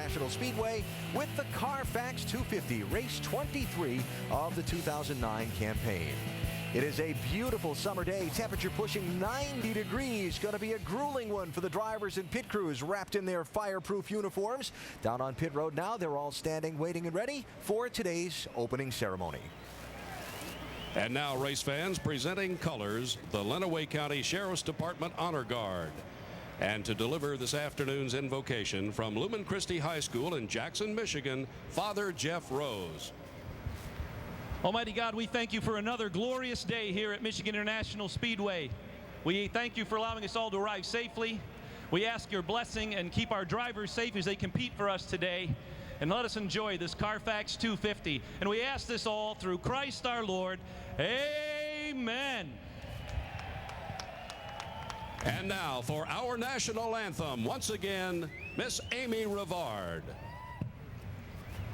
International Speedway with the Carfax 250, race 23 of the 2009 campaign. It is a beautiful summer day, temperature pushing 90 degrees. Going to be a grueling one for the drivers and pit crews wrapped in their fireproof uniforms. Down on pit road now, they're all standing, waiting and ready for today's opening ceremony. And now, race fans, presenting colors, the Lenawee County Sheriff's Department Honor Guard. And to deliver this afternoon's invocation from Lumen Christi High School in Jackson, Michigan, Father Jeff Rose. Almighty God, we thank you for another glorious day here at Michigan International Speedway. We thank you for allowing us all to arrive safely. We ask your blessing and keep our drivers safe as they compete for us today. And let us enjoy this Carfax 250. And we ask this all through Christ our Lord. Amen. And now for our national anthem, once again, Miss Amy Rivard.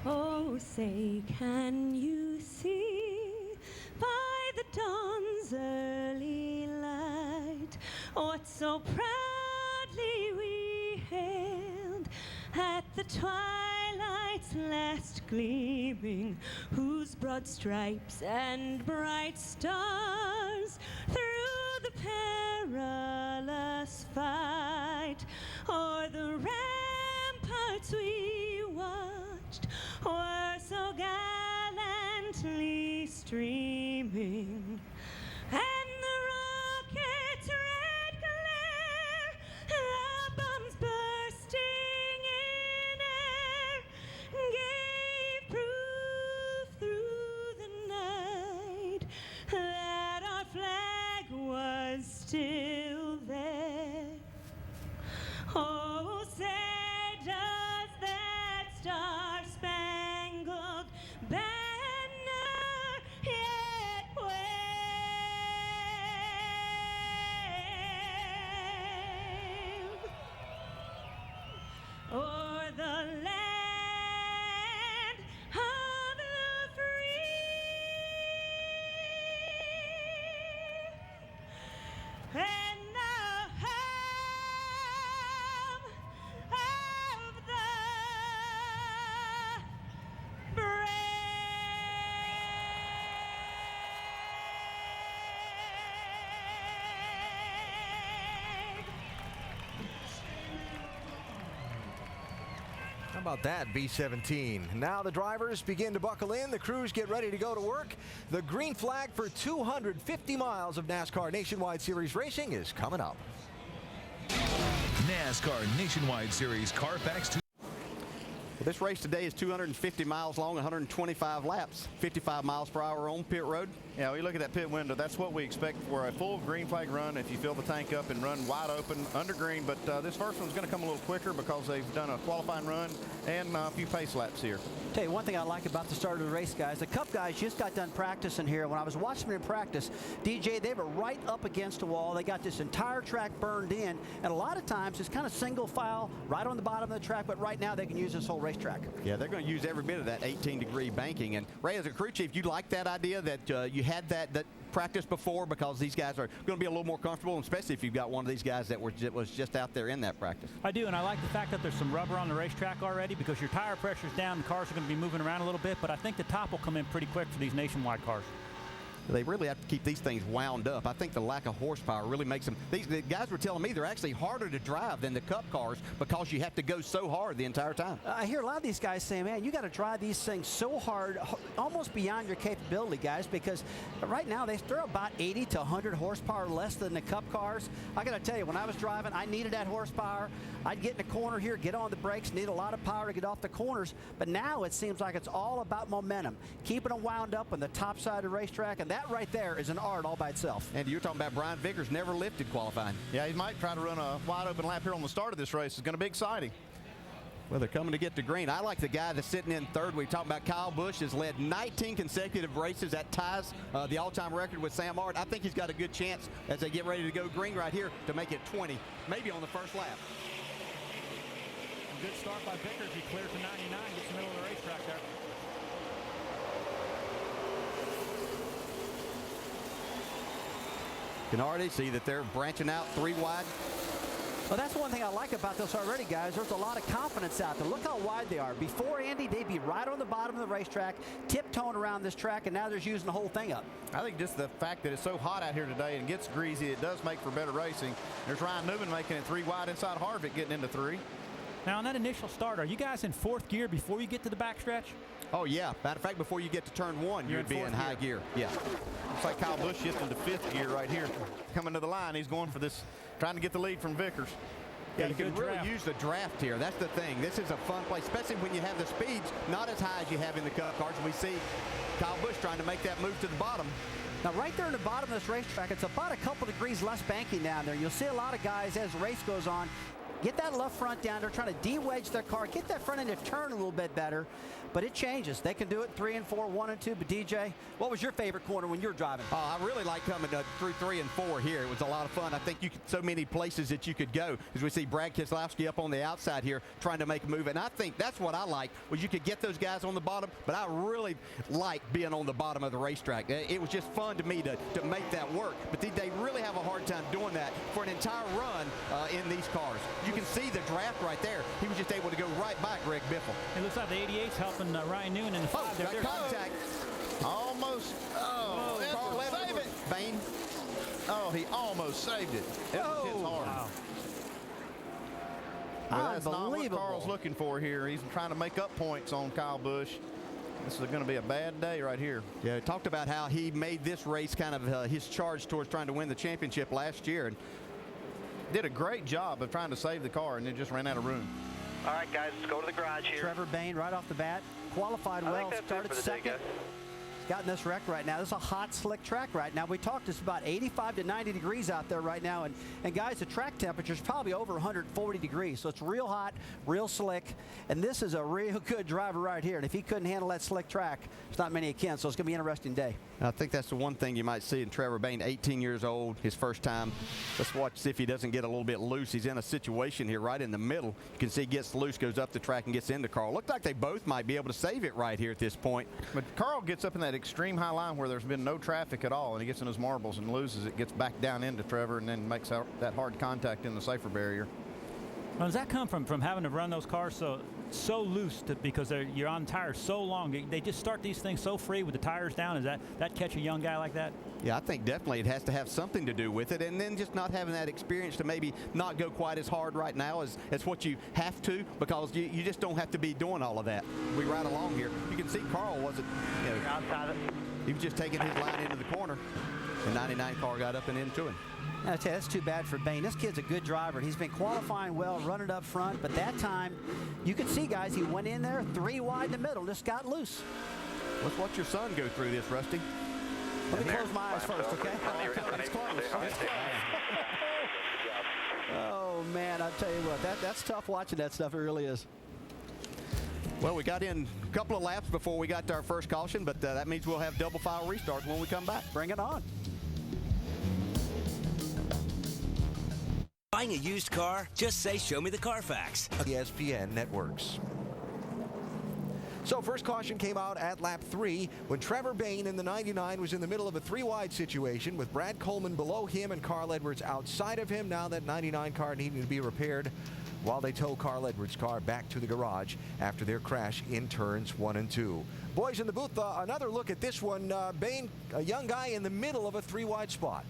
Oh, say, can you see by the dawn's early light what so proudly we hailed at the twilight's last gleaming, whose broad stripes and bright stars through the perilous fight o'er the ramparts we watched were so gallantly streaming, and the rocket's red glare, the bombs bursting in air, gave proof through the night that our flag was still there. Oh, say does that star-spangled banner yet wave o'er the land of the free and the home of the brave. How about that, B-17? Now the drivers begin to buckle in. The crews get ready to go to work. The green flag for 250 miles of NASCAR Nationwide Series racing is coming up. NASCAR Nationwide Series Carfax 250. Well, this race today is 250 miles long, 125 laps, 55 miles per hour on pit road. Yeah, we look at that pit window. That's what we expect for a full green flag run if you fill the tank up and run wide open under green. But this first one's going to come a little quicker because they've done a qualifying run and a few pace laps here. Tell you one thing I like about the start of the race, guys. The Cup guys just got done practicing here. When I was watching them in practice, DJ, they were right up against a wall. They got this entire track burned in, and a lot of times it's kind of single file right on the bottom of the track, but right now they can use this whole racetrack. Yeah, they're going to use every bit of that 18-degree banking. And Ray, as a crew chief, you like that idea that you had that practice before, because these guys are going to be a little more comfortable, especially if you've got one of these guys that was just out there in that practice. I do, and I like the fact that there's some rubber on the racetrack already, because your tire pressure's down, the cars are going to be moving around a little bit, but I think the top will come in pretty quick for these nationwide cars. They really have to keep these things wound up. I think the lack of horsepower really makes them. The guys were telling me they're actually harder to drive than the Cup cars because you have to go so hard the entire time. I hear a lot of these guys saying, man, you got to drive these things so hard, almost beyond your capability, guys, because right now they're about 80 to 100 horsepower less than the Cup cars. I got to tell you, when I was driving, I needed that horsepower. I'd get in a corner here, get on the brakes, need a lot of power to get off the corners, but now it seems like it's all about momentum, keeping them wound up on the top side of the racetrack, and that right there is an art all by itself. And you're talking about Brian Vickers, never lifted qualifying. Yeah, he might try to run a wide open lap here on the start of this race. It's going to be exciting. Well, they're coming to get to green. I like the guy that's sitting in third. We talked about Kyle Busch has led 19 consecutive races. That ties the all-time record with Sam Art. I think he's got a good chance as they get ready to go green right here to make it 20, maybe on the first lap. Good start by Vickers. He clears to 99, gets in the middle of the racetrack there. You can already see that they're branching out 3 wide. Well, that's one thing I like about this already, guys. There's a lot of confidence out there. Look how wide they are. Before, Andy, they'd be right on the bottom of the racetrack, tiptoeing around this track, and now they're using the whole thing up. I think just the fact that it's so hot out here today and gets greasy, it does make for better racing. There's Ryan Newman making it 3 wide inside Harvick, getting into 3. Now, on that initial start, are you guys in 4th gear before you get to the backstretch? Oh, yeah. Matter of fact, before you get to turn 1, you'd be in high gear. Yeah. Looks like Kyle Busch shifting to 5th gear right here. Coming to the line, he's going for this, trying to get the lead from Vickers. Yeah, you can really use the draft here. That's the thing. This is a fun place, especially when you have the speeds not as high as you have in the Cup cars. We see Kyle Busch trying to make that move to the bottom. Now, right there in the bottom of this racetrack, it's about a couple degrees less banking down there. You'll see a lot of guys as the race goes on get that left front down. They're trying to de-wedge their car, get that front end to turn a little bit better. But it changes. They can do it 3 and 4, 1 and 2. But DJ, what was your favorite corner when you were driving? I really like coming through 3 and 4 here. It was a lot of fun. I think so many places that you could go. As we see Brad Keselowski up on the outside here trying to make a move. And I think that's what I like, was you could get those guys on the bottom. But I really like being on the bottom of the racetrack. It was just fun to me to make that work. But they really have a hard time doing that for an entire run in these cars. You can see the draft right there. He was just able to go right by Greg Biffle. It looks like the 88's helping Ryan Newman in the 5. That contact. Almost. Oh, Carl, save it. Bain. Oh, he almost saved it. It was his hard. Wow. Well, that's not what Carl's looking for here. He's trying to make up points on Kyle Busch. This is going to be a bad day right here. Yeah, he talked about how he made this race kind of his charge towards trying to win the championship last year. And did a great job of trying to save the car, and it just ran out of room. All right, guys, let's go to the garage here. Trevor Bain right off the bat. Qualified well, started second. He's got in this wreck right now. This is a hot, slick track right now. We talked, it's about 85 to 90 degrees out there right now. And guys, the track temperature is probably over 140 degrees. So it's real hot, real slick. And this is a real good driver right here. And if he couldn't handle that slick track, there's not many that can. So it's going to be an interesting day. I think that's the one thing you might see in Trevor Bain, 18 years old, his first time. Let's watch, see if he doesn't get a little bit loose. He's in a situation here right in the middle. You can see he gets loose, goes up the track, and gets into Carl. Looked like they both might be able to save it right here at this point. But Carl gets up in that extreme high line where there's been no traffic at all, and he gets in his marbles and loses it, gets back down into Trevor, and then makes that hard contact in the safer barrier. Well, does that come from having to run those cars so loose because you're on tires so long? They just start these things so free with the tires down. Is that catch a young guy like that? Yeah, I think definitely it has to have something to do with it, and then just not having that experience to maybe not go quite as hard right now as what you have to, because you just don't have to be doing all of that. We ride along here. You can see Carl wasn't, outside it. He was just taking his line into the corner. The 99 car got up and into him. I tell you, that's too bad for Bain. This kid's a good driver. He's been qualifying well, running up front, but that time, you could see, guys, he went in there 3 wide in the middle, just got loose. Let's watch your son go through this, Rusty. Let me close my eyes first, okay? It's close. Oh, man, I tell you what, that's tough watching that stuff. It really is. Well, we got in a couple of laps before we got to our first caution, but that means we'll have double file restarts when we come back. Bring it on. Buying a used car? Just say, show me the Carfax. ESPN networks. So first caution came out at lap 3 when Trevor Bain in the 99 was in the middle of a 3-wide situation with Brad Coleman below him and Carl Edwards outside of him. Now that 99 car needing to be repaired while they tow Carl Edwards' car back to the garage after their crash in turns 1 and 2. Boys in the booth, another look at this one. Bain, a young guy in the middle of a 3-wide spot.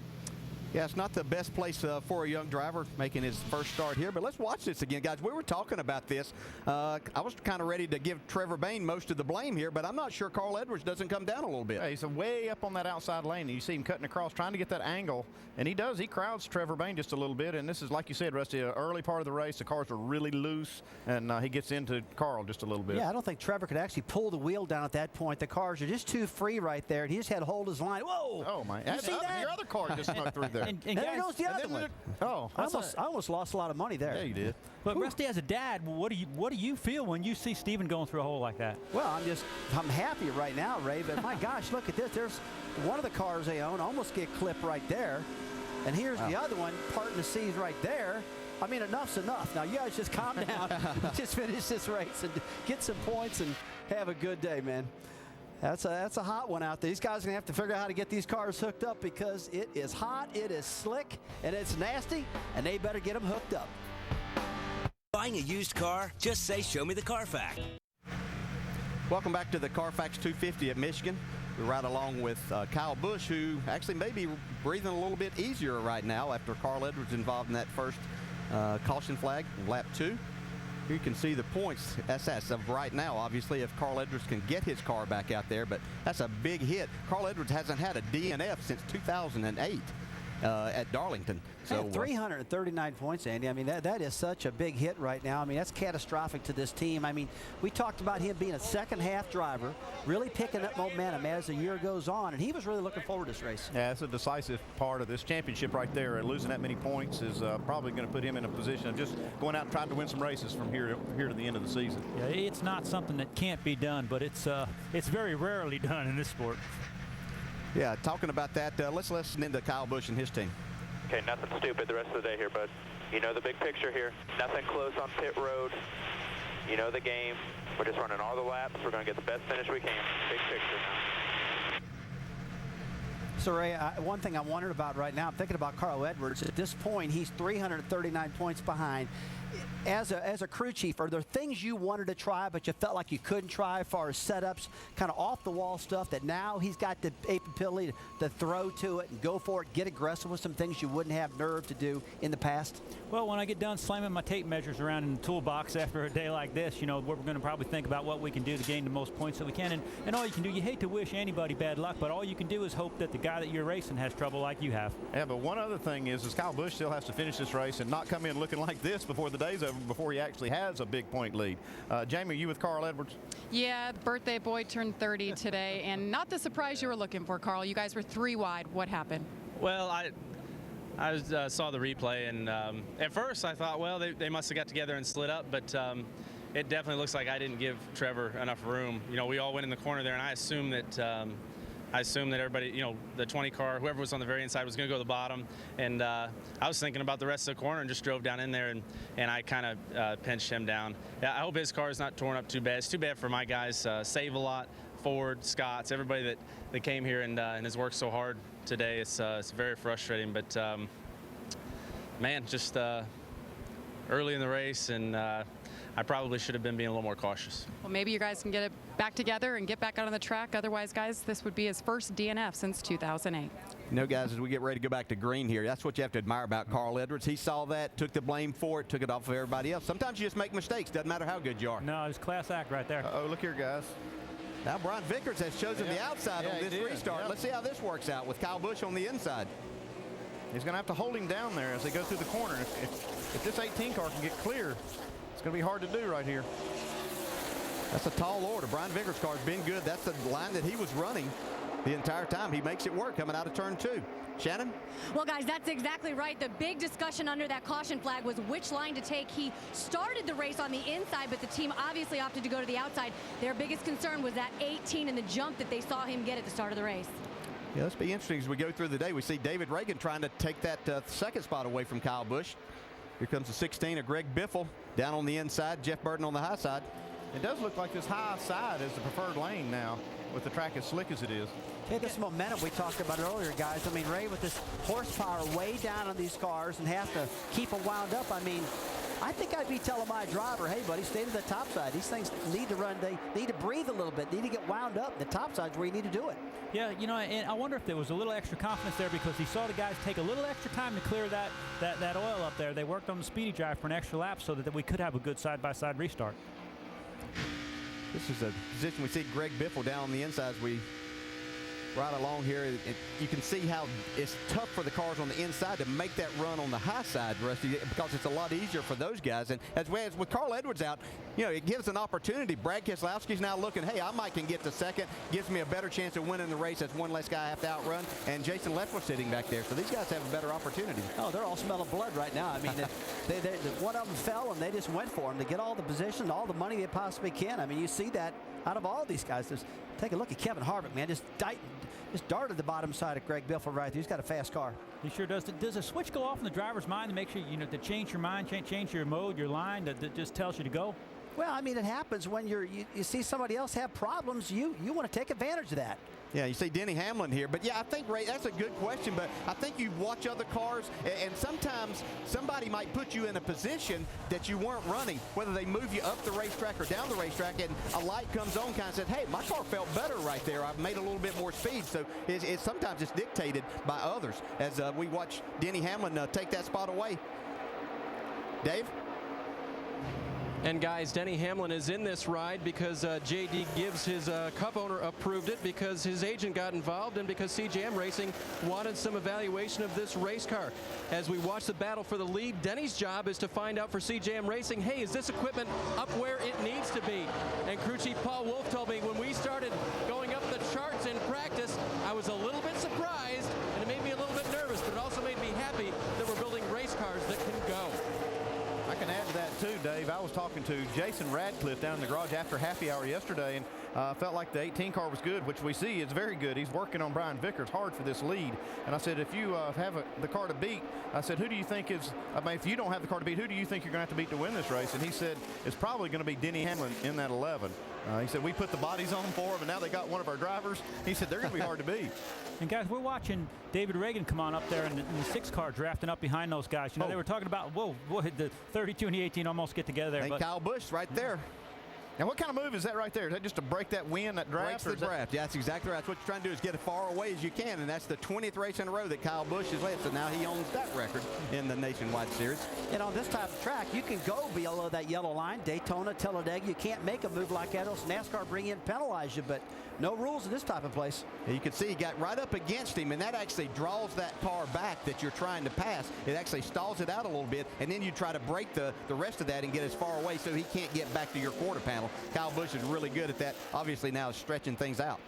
Yeah, it's not the best place for a young driver making his first start here, but let's watch this again, guys. We were talking about this. I was kind of ready to give Trevor Bain most of the blame here, but I'm not sure Carl Edwards doesn't come down a little bit. Yeah, he's way up on that outside lane, and you see him cutting across, trying to get that angle, and he does. He crowds Trevor Bain just a little bit, and this is, like you said, Rusty, an early part of the race. The cars are really loose, and he gets into Carl just a little bit. Yeah, I don't think Trevor could actually pull the wheel down at that point. The cars are just too free right there, and he just had to hold his line. Whoa! Oh, my. You see that? Your other car just snuck through there. And there goes the other one. Oh, I almost lost a lot of money there. Yeah, you did. But Rusty, as a dad, what do you feel when you see Steven going through a hole like that? Well, I'm happy right now, Ray, but my gosh, look at this. There's one of the cars they own almost get clipped right there. And here's the other one, parting the seas right there. I mean, enough's enough. Now, you guys just calm down. Just finish this race and get some points and have a good day, man. That's a hot one out there. These guys are going to have to figure out how to get these cars hooked up because it is hot, it is slick, and it's nasty, and they better get them hooked up. Buying a used car? Just say, show me the Carfax. Welcome back to the Carfax 250 at Michigan. We're right along with Kyle Busch, who actually may be breathing a little bit easier right now after Carl Edwards involved in that first caution flag, lap 2. Here you can see the points. That's as of right now. Obviously, if Carl Edwards can get his car back out there, but that's a big hit. Carl Edwards hasn't had a DNF since 2008 at Darlington. So 339 points, Andy. I mean, that is such a big hit right now. I mean, that's catastrophic to this team. I mean, we talked about him being a second-half driver, really picking up momentum as the year goes on, and he was really looking forward to this race. Yeah, it's a decisive part of this championship right there. And losing that many points is probably going to put him in a position of just going out and trying to win some races from here to the end of the season. Yeah, it's not something that can't be done, but it's very rarely done in this sport. Yeah, talking about that, let's listen into Kyle Busch and his team. Okay, nothing stupid the rest of the day here, bud. You know the big picture here. Nothing close on pit road. You know the game. We're just running all the laps. We're going to get the best finish we can. Big picture now. So, Ray, one thing I'm wondering about right now, I'm thinking about Carl Edwards. At this point, he's 339 points behind. As a crew chief, are there things you wanted to try but you felt like you couldn't try as far as setups, kind of off-the-wall stuff that now he's got the ability to throw to it and go for it, get aggressive with some things you wouldn't have nerve to do in the past? Well, when I get done slamming my tape measures around in the toolbox after a day like this, you know, we're going to probably think about what we can do to gain the most points that we can. And all you can do, you hate to wish anybody bad luck, but all you can do is hope that the guy that you're racing has trouble like you have. Yeah, but one other thing is Kyle Busch still has to finish this race and not come in looking like this before the day's over, before he actually has a big point lead. Jamie, are you with Carl Edwards? Yeah, birthday boy turned 30 today, and not the surprise you were looking for, Carl. You guys were 3 wide. What happened? Well, I saw the replay, and at first I thought, well, they must have got together and split up, but it definitely looks like I didn't give Trevor enough room. You know, we all went in the corner there, and I assumed that everybody, you know, the 20 car, whoever was on the very inside was going to go to the bottom. And I was thinking about the rest of the corner and just drove down in there, and I kind of pinched him down. Yeah, I hope his car is not torn up too bad. It's too bad for my guys. Save a lot, Ford, Scott's, everybody that came here and has worked so hard today. It's very frustrating, but man, just early in the race, and I probably should have been being a little more cautious. Well, maybe you guys can get it back together and get back out on the track. Otherwise, guys, this would be his first DNF since 2008. You know, guys, as we get ready to go back to green here, that's what you have to admire about Carl Edwards. He saw that, took the blame for it, took it off of everybody else. Sometimes you just make mistakes. Doesn't matter how good you are. No, it's class act right there. Oh, look here, guys. Now Brian Vickers has chosen the outside on this restart. Yep. Let's see how this works out with Kyle Busch on the inside. He's going to have to hold him down there as they go through the corner. If this 18 car can get clear, it's going to be hard to do right here. That's a tall order. Brian Vickers' car's been good. That's the line that he was running the entire time. He makes it work coming out of turn 2. Shannon? Well, guys, that's exactly right. The big discussion under that caution flag was which line to take. He started the race on the inside, but the team obviously opted to go to the outside. Their biggest concern was that 18 and the jump that they saw him get at the start of the race. Yeah, let's be interesting as we go through the day. We see David Reagan trying to take that second spot away from Kyle Busch. Here comes the 16 of Greg Biffle down on the inside, Jeff Burton on the high side. It does look like this high side is the preferred lane now with the track as slick as it is. Hey, this momentum we talked about earlier, guys. I mean, Ray, with this horsepower way down on these cars and have to keep them wound up, I mean, I think I'd be telling my driver, hey, buddy, stay to the top side. These things need to run. They need to breathe a little bit, need to get wound up. The top side's where you need to do it. Yeah, you know, and I wonder if there was a little extra confidence there because he saw the guys take a little extra time to clear that oil up there. They worked on the speedy drive for an extra lap so that we could have a good side-by-side restart. This is a position we see Greg Biffle down on the inside as we right along here. You can see how it's tough for the cars on the inside to make that run on the high side, Rusty, because it's a lot easier for those guys. And as with Carl Edwards out, you know, it gives an opportunity. Brad Keselowski's now looking, hey, I might can get to second, gives me a better chance of winning the race. That's one less guy I have to outrun. And Jason Leffler's sitting back there. So these guys have a better opportunity. Oh, they're all smelling blood right now. I mean, one of them fell, and they just went for him to get all the position, all the money they possibly can. I mean, you see that out of all these guys. Just take a look at Kevin Harvick, man. Just darted the bottom side of Greg Biffle right there. He's got a fast car. He sure does. Does a switch go off in the driver's mind to make sure, you know, to change your mind, change your mode, your line, that just tells you to go? Well, I mean, it happens when you see somebody else have problems. You want to take advantage of that. Yeah, you see Denny Hamlin here. But, yeah, I think, Ray, that's a good question. But I think you watch other cars, and sometimes somebody might put you in a position that you weren't running, whether they move you up the racetrack or down the racetrack, and a light comes on kind of says, hey, my car felt better right there. I've made a little bit more speed. So sometimes it's dictated by others as we watch Denny Hamlin take that spot away. Dave? And guys, Denny Hamlin is in this ride because J.D. Gibbs, his Cup owner, approved it because his agent got involved and because CJM Racing wanted some evaluation of this race car. As we watch the battle for the lead, Denny's job is to find out for CJM Racing, hey, is this equipment up where it needs to be? And crew chief Paul Wolf told me when we started going up the charts in practice, I was a little bit surprised and it made me a little bit nervous, but it also made me happy that we're building race cars that can go. I can add to that too, Dave. I was talking to Jason Radcliffe down in the garage after happy hour yesterday, and felt like the 18 car was good, which we see is very good. He's working on Brian Vickers hard for this lead. And I said, if you have the car to beat, I said, who do you think is, if you don't have the car to beat, who do you think you're going to have to beat to win this race? And he said, it's probably going to be Denny Hamlin in that 11. He said, we put the bodies on for him, and now they got one of our drivers. He said, they're going to be hard to beat. And guys, we're watching David Reagan come on up there in the 6 car drafting up behind those guys. You know, they were talking about, whoa, the 32 and the 18 almost get together there. And Kyle Busch right there. Now, what kind of move is that right there? Is that just to break that wind, that draft? Breaks the draft. Yeah, that's exactly right. That's what you're trying to do is get as far away as you can, and that's the 20th race in a row that Kyle Busch has led. So now he owns that record in the Nationwide Series. And on this type of track, you can go below that yellow line. Daytona, Talladega, you can't make a move like that, else NASCAR bring in penalize you, but no rules in this type of place. You can see he got right up against him, and that actually draws that car back that you're trying to pass. It actually stalls it out a little bit, and then you try to break the rest of that and get as far away so he can't get back to your quarter panel. Kyle Busch is really good at that. Obviously now stretching things out.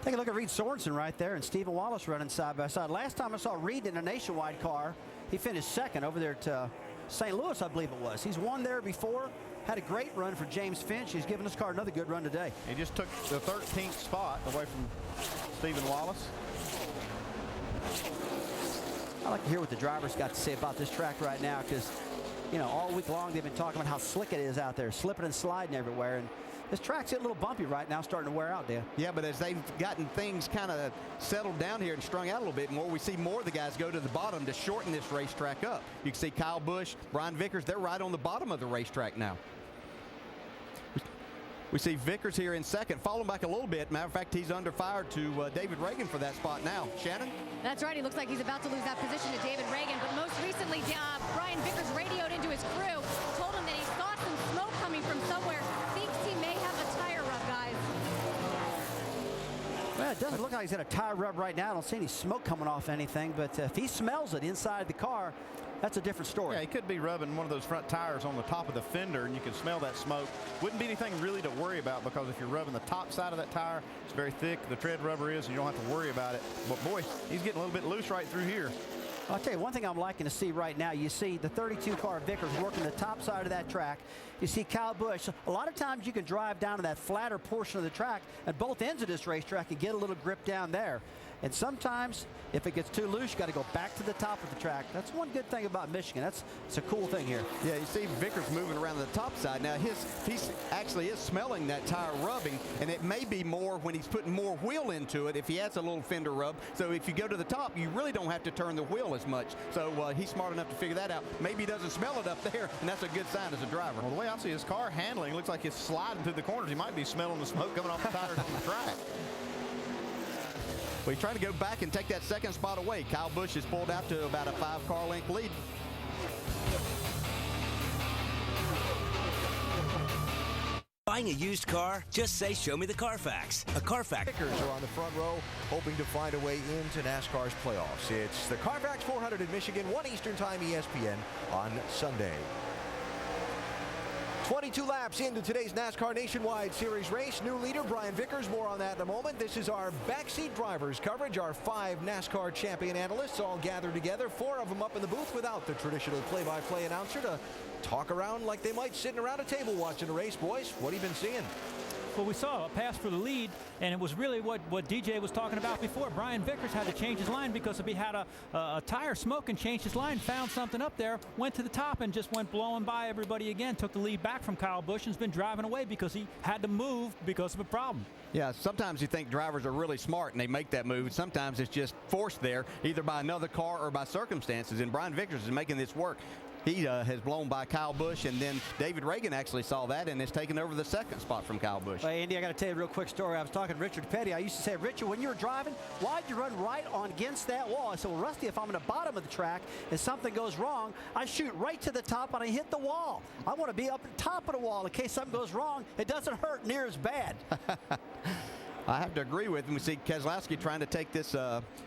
Take a look at Reed Sorensen right there and Stephen Wallace running side by side. Last time I saw Reed in a Nationwide car, he finished second over there at St. Louis, I believe it was. He's won there before. Had a great run for James Finch. He's given his car another good run today. He just took the 13th spot away from Stephen Wallace. I like to hear what the drivers got to say about this track right now because, you know, all week long they've been talking about how slick it is out there, slipping and sliding everywhere. And this track's a little bumpy right now, starting to wear out, Dan. Yeah, but as they've gotten things kind of settled down here and strung out a little bit more, we see more of the guys go to the bottom to shorten this racetrack up. You can see Kyle Busch, Brian Vickers, they're right on the bottom of the racetrack now. We see Vickers here in second, falling back a little bit. Matter of fact, he's under fire to David Reagan for that spot now. Shannon? That's right. He looks like he's about to lose that position to David Reagan. But most recently, Brian Vickers radioed into his crew, told him that he saw some smoke coming from somewhere. Thinks he may have a tire rub, guys. Well, it doesn't look like he's got a tire rub right now. I don't see any smoke coming off anything. But if he smells it inside the car, that's a different story. Yeah, he could be rubbing one of those front tires on the top of the fender, and you can smell that smoke. Wouldn't be anything really to worry about because if you're rubbing the top side of that tire, it's very thick. The tread rubber is, and you don't have to worry about it. But, boy, he's getting a little bit loose right through here. I'll tell you one thing I'm liking to see right now. You see the 32 car Vickers working the top side of that track. You see Kyle Busch. A lot of times you can drive down to that flatter portion of the track at both ends of this racetrack and get a little grip down there. And sometimes, if it gets too loose, you got to go back to the top of the track. That's one good thing about Michigan. It's a cool thing here. Yeah, you see Vickers moving around the top side. Now, he actually is smelling that tire rubbing, and it may be more when he's putting more wheel into it if he has a little fender rub. So if you go to the top, you really don't have to turn the wheel as much. So he's smart enough to figure that out. Maybe he doesn't smell it up there, and that's a good sign as a driver. Well, the way I see his car handling, looks like it's sliding through the corners. He might be smelling the smoke coming off the tires on the track. Well, he's trying to go back and take that second spot away. Kyle Busch is pulled out to about a 5-car length lead. Buying a used car? Just say, show me the Carfax. A Carfax. Vickers are on the front row, hoping to find a way into NASCAR's playoffs. It's the Carfax 400 in Michigan, 1 Eastern Time, ESPN on Sunday. 22 laps into today's NASCAR Nationwide Series race. New leader Brian Vickers. More on that in a moment. This is our backseat drivers coverage. Our 5 NASCAR champion analysts all gathered together. 4 of them up in the booth without the traditional play-by-play announcer to talk around like they might sitting around a table watching a race. Boys, what have you been seeing? Well, we saw a pass for the lead, and it was really what DJ was talking about before. Brian Vickers had to change his line because if he had a tire smoke and changed his line, found something up there, went to the top and just went blowing by everybody again, took the lead back from Kyle Busch and has been driving away because he had to move because of a problem. Yeah, sometimes you think drivers are really smart and they make that move. Sometimes it's just forced there, either by another car or by circumstances, and Brian Vickers is making this work. He has blown by Kyle Busch, and then David Reagan actually saw that and has taken over the second spot from Kyle Busch. Hey, Andy, I got to tell you a real quick story. I was talking to Richard Petty. I used to say, Richard, when you were driving, why'd you run right on against that wall? I said, well, Rusty, if I'm in the bottom of the track and something goes wrong, I shoot right to the top and I hit the wall. I want to be up at the top of the wall in case something goes wrong. It doesn't hurt near as bad. I have to agree with him. We see Keselowski trying to take this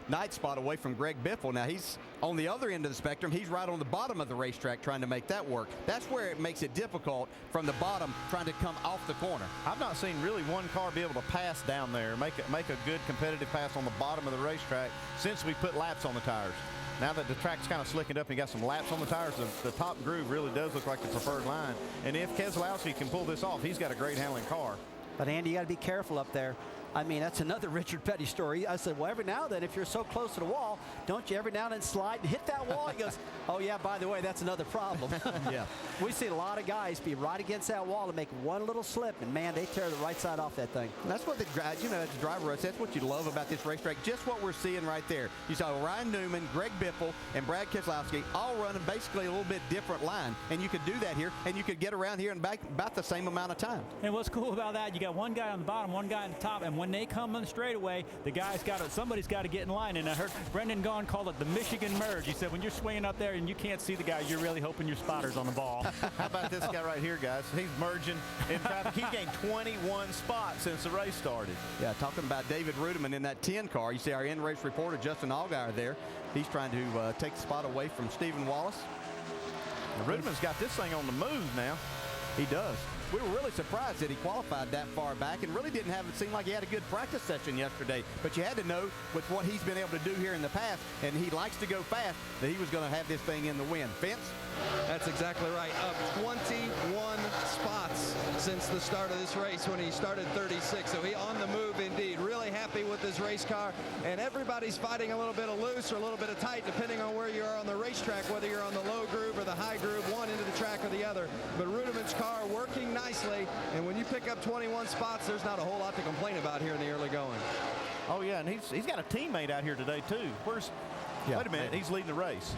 night spot away from Greg Biffle. Now, he's on the other end of the spectrum. He's right on the bottom of the racetrack trying to make that work. That's where it makes it difficult from the bottom trying to come off the corner. I've not seen really one car be able to pass down there, make a good competitive pass on the bottom of the racetrack since we put laps on the tires. Now that the track's kind of slickened up and you got some laps on the tires, the top groove really does look like the preferred line. And if Keselowski can pull this off, he's got a great handling car. But, Andy, you got to be careful up there. I mean, that's another Richard Petty story. I said, well, every now and then, if you're so close to the wall, don't you every now and then slide and hit that wall? He goes, oh, yeah, by the way, that's another problem. Yeah. We see a lot of guys be right against that wall and make one little slip, and, man, they tear the right side off that thing. And that's what the driver, that's what you love about this racetrack, just what we're seeing right there. You saw Ryan Newman, Greg Biffle, and Brad Keselowski all running basically a little bit different line, and you could do that here, and you could get around here in back about the same amount of time. And what's cool about that, you got one guy on the bottom, one guy on the top, and when they come on the straightaway, somebody's got to get in line. And I heard Brendan Gaughan called it the Michigan merge. He said when you're swinging up there and you can't see the guy, you're really hoping your spotter's on the ball. How about this guy right here, guys? He's merging in traffic. He gained 21 spots since the race started. Yeah, talking about David Rudiman in that 10 car. You see our in-race reporter, Justin Allgaier, there. He's trying to take the spot away from Stephen Wallace. Now, Rudiman's got this thing on the move now. He does. We were really surprised that he qualified that far back and really didn't have it seem like he had a good practice session yesterday. But you had to know with what he's been able to do here in the past, and he likes to go fast, that he was going to have this thing in the win. Vince? That's exactly right. Up 21 spots since the start of this race when he started 36. So he on the move indeed. Really happy with his race car. And everybody's fighting a little bit of loose or a little bit of tight depending on where you are on the racetrack, whether you're on the low groove or the high groove, one into the track or the other. But Rudiman's car working nicely. And when you pick up 21 spots, there's not a whole lot to complain about here in the early going. Oh, yeah, and he's got a teammate out here today, too. Wait a minute, he's leading the race.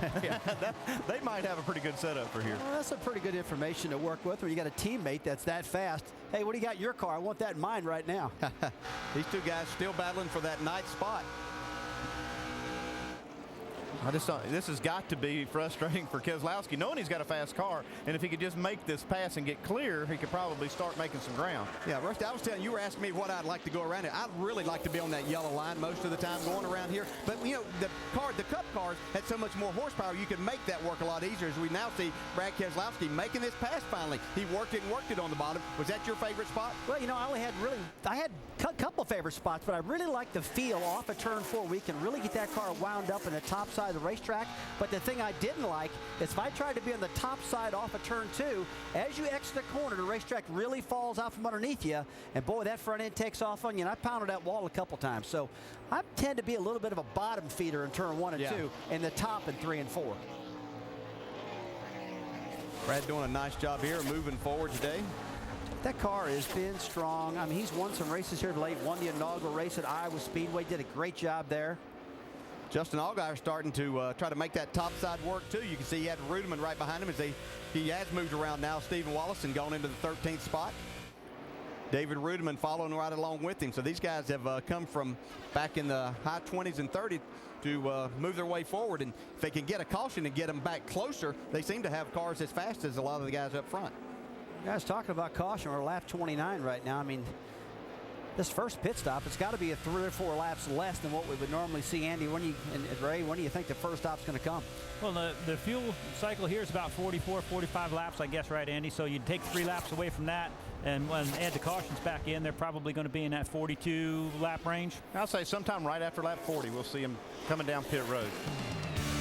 They might have a pretty good setup for here. Well, that's some pretty good information to work with when you got a teammate that's that fast. Hey, what do you got in your car? I want that in mine right now. These two guys still battling for that ninth spot. This has got to be frustrating for Keselowski, knowing he's got a fast car, and if he could just make this pass and get clear, he could probably start making some ground. Yeah, Rusty, I was telling you, were asking me what I'd like to go around it. I'd really like to be on that yellow line most of the time going around here. But, you know, the Cup cars had so much more horsepower, you could make that work a lot easier, as we now see Brad Keselowski making this pass finally. He worked it on the bottom. Was that your favorite spot? Well, you know, I had a couple favorite spots, but I really like the feel off of turn 4. We can really get that car wound up in the top side of the racetrack. But the thing I didn't like is if I tried to be on the top side off of turn 2, as you exit the corner, the racetrack really falls out from underneath you, and boy, that front end takes off on you, and I pounded that wall a couple times. So I tend to be a little bit of a bottom feeder in turn 1 and 2, and the top in 3 and 4. Brad doing a nice job here moving forward today. That car has been strong. I mean, he's won some races here late, won the inaugural race at Iowa Speedway, did a great job there. Justin Allgaier starting to try to make that top side work too. You can see he had Rudiman right behind him as he has moved around now. Stephen Wallace and gone into the 13th spot. David Rudiman following right along with him. So these guys have come from back in the high 20s and 30s to move their way forward. And if they can get a caution and get them back closer, they seem to have cars as fast as a lot of the guys up front. Guys, talking about caution, we're lap 29 right now. I mean, this first pit stop, it's got to be a 3 or 4 laps less than what we would normally see. Andy, Ray, when do you think the first stop's going to come? Well, the fuel cycle here is about 44, 45 laps, I guess, right, Andy? So you'd take 3 laps away from that, and when add the cautions back in, they're probably going to be in that 42 lap range. I'll say sometime right after lap 40, we'll see him coming down pit road.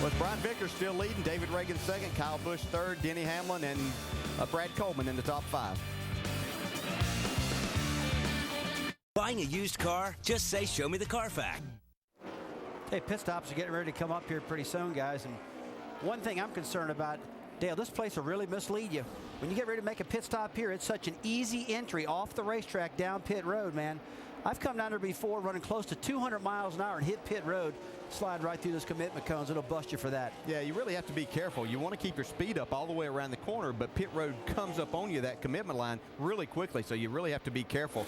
With Brian Vickers still leading, David Reagan second, Kyle Busch third, Denny Hamlin, and Brad Coleman in the top 5. Buying a used car? Just say, show me the Carfax. Hey, pit stops are getting ready to come up here pretty soon, guys. And one thing I'm concerned about, Dale, this place will really mislead you. When you get ready to make a pit stop here, it's such an easy entry off the racetrack down pit road, man. I've come down there before running close to 200 miles an hour and hit pit road, slide right through those commitment cones. It'll bust you for that. Yeah, you really have to be careful. You want to keep your speed up all the way around the corner, but pit road comes up on you, that commitment line, really quickly, so you really have to be careful.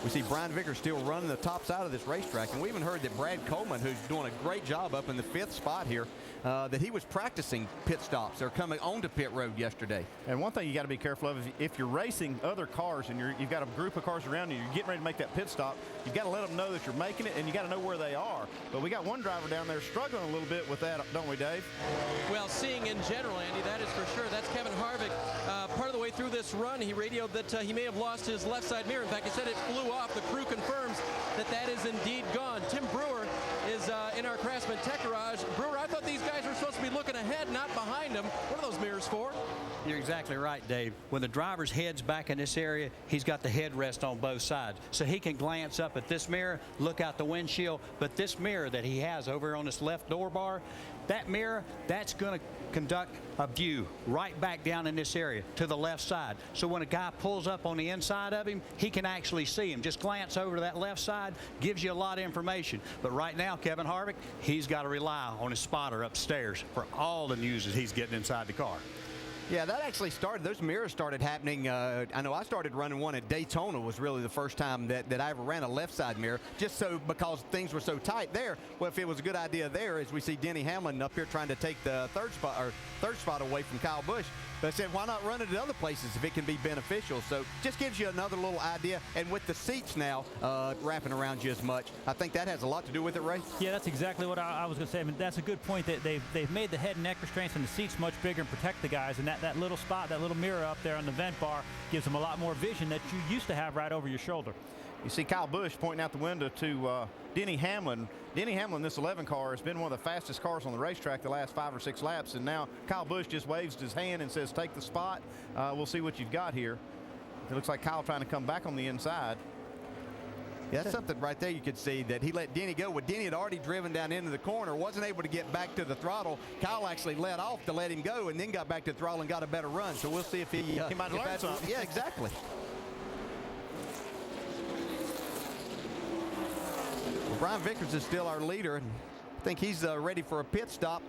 We see Brian Vickers still running the top side of this racetrack, and we even heard that Brad Coleman, who's doing a great job up in the 5th spot here, that he was practicing pit stops. They're coming onto pit road yesterday. And one thing you got to be careful of, if you're racing other cars and you've got a group of cars around you, you're getting ready to make that pit stop, you've got to let them know that you're making it, and you got to know where they are. But we got one driver down there struggling a little bit with that, don't we, Dave? Well, seeing in general, Andy, that is for sure. That's Kevin Harvick. Part of the way through this run, he radioed that he may have lost his left side mirror. In fact, he said it flew off. The crew confirms that that is indeed gone. Tim Brewer is in our Craftsman Tech Garage. Brewer, I thought these guys were supposed to be looking ahead, not behind them. What are those mirrors for? You're exactly right, Dave. When the driver's head's back in this area, he's got the headrest on both sides. So he can glance up at this mirror, look out the windshield, but this mirror that he has over on this left door bar, that mirror, that's going to conduct a view right back down in this area to the left side. So when a guy pulls up on the inside of him, he can actually see him. Just glance over to that left side, gives you a lot of information. But right now, Kevin Harvick, he's got to rely on his spotter upstairs for all the news that he's getting inside the car. Yeah, that actually started, those mirrors started happening. I know I started running one at Daytona, was really the first time that I ever ran a left side mirror, just so because things were so tight there. Well, if it was a good idea there, as we see Denny Hamlin up here trying to take the third spot away from Kyle Busch. But I said, why not run it at other places if it can be beneficial? So just gives you another little idea. And with the seats now wrapping around you as much, I think that has a lot to do with it, Ray. Yeah, that's exactly what I was going to say. I mean, that's a good point. That they've made the head and neck restraints and the seats much bigger and protect the guys. And that little spot, that little mirror up there on the vent bar gives them a lot more vision that you used to have right over your shoulder. You see Kyle Busch pointing out the window to Denny Hamlin. Denny Hamlin, this 11 car, has been one of the fastest cars on the racetrack the last 5 or 6 laps, and now Kyle Busch just waves his hand and says, take the spot. We'll see what you've got here. It looks like Kyle trying to come back on the inside. Yeah, that's something right there you could see that he let Denny go. Well, Denny had already driven down into the corner, wasn't able to get back to the throttle. Kyle actually let off to let him go and then got back to the throttle and got a better run. So we'll see if he might learn something. Yeah, exactly. Well, Brian Vickers is still our leader, and I think he's ready for a pit stop.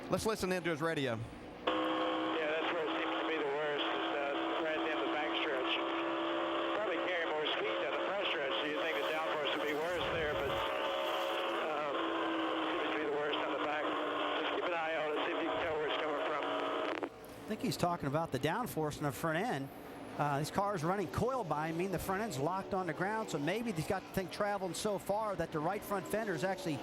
Let's listen into his radio. Yeah, that's where it seems to be the worst, is right down the backstretch. Probably carry more speed down the front stretch, so you think the downforce would be worse there, but seems to be the worst on the back. Just keep an eye on it, see if you can tell where it's coming from. I think he's talking about the downforce in the front end. These cars running coil by mean the front end's locked on the ground, so maybe he's got the thing traveling so far that the right front fender is actually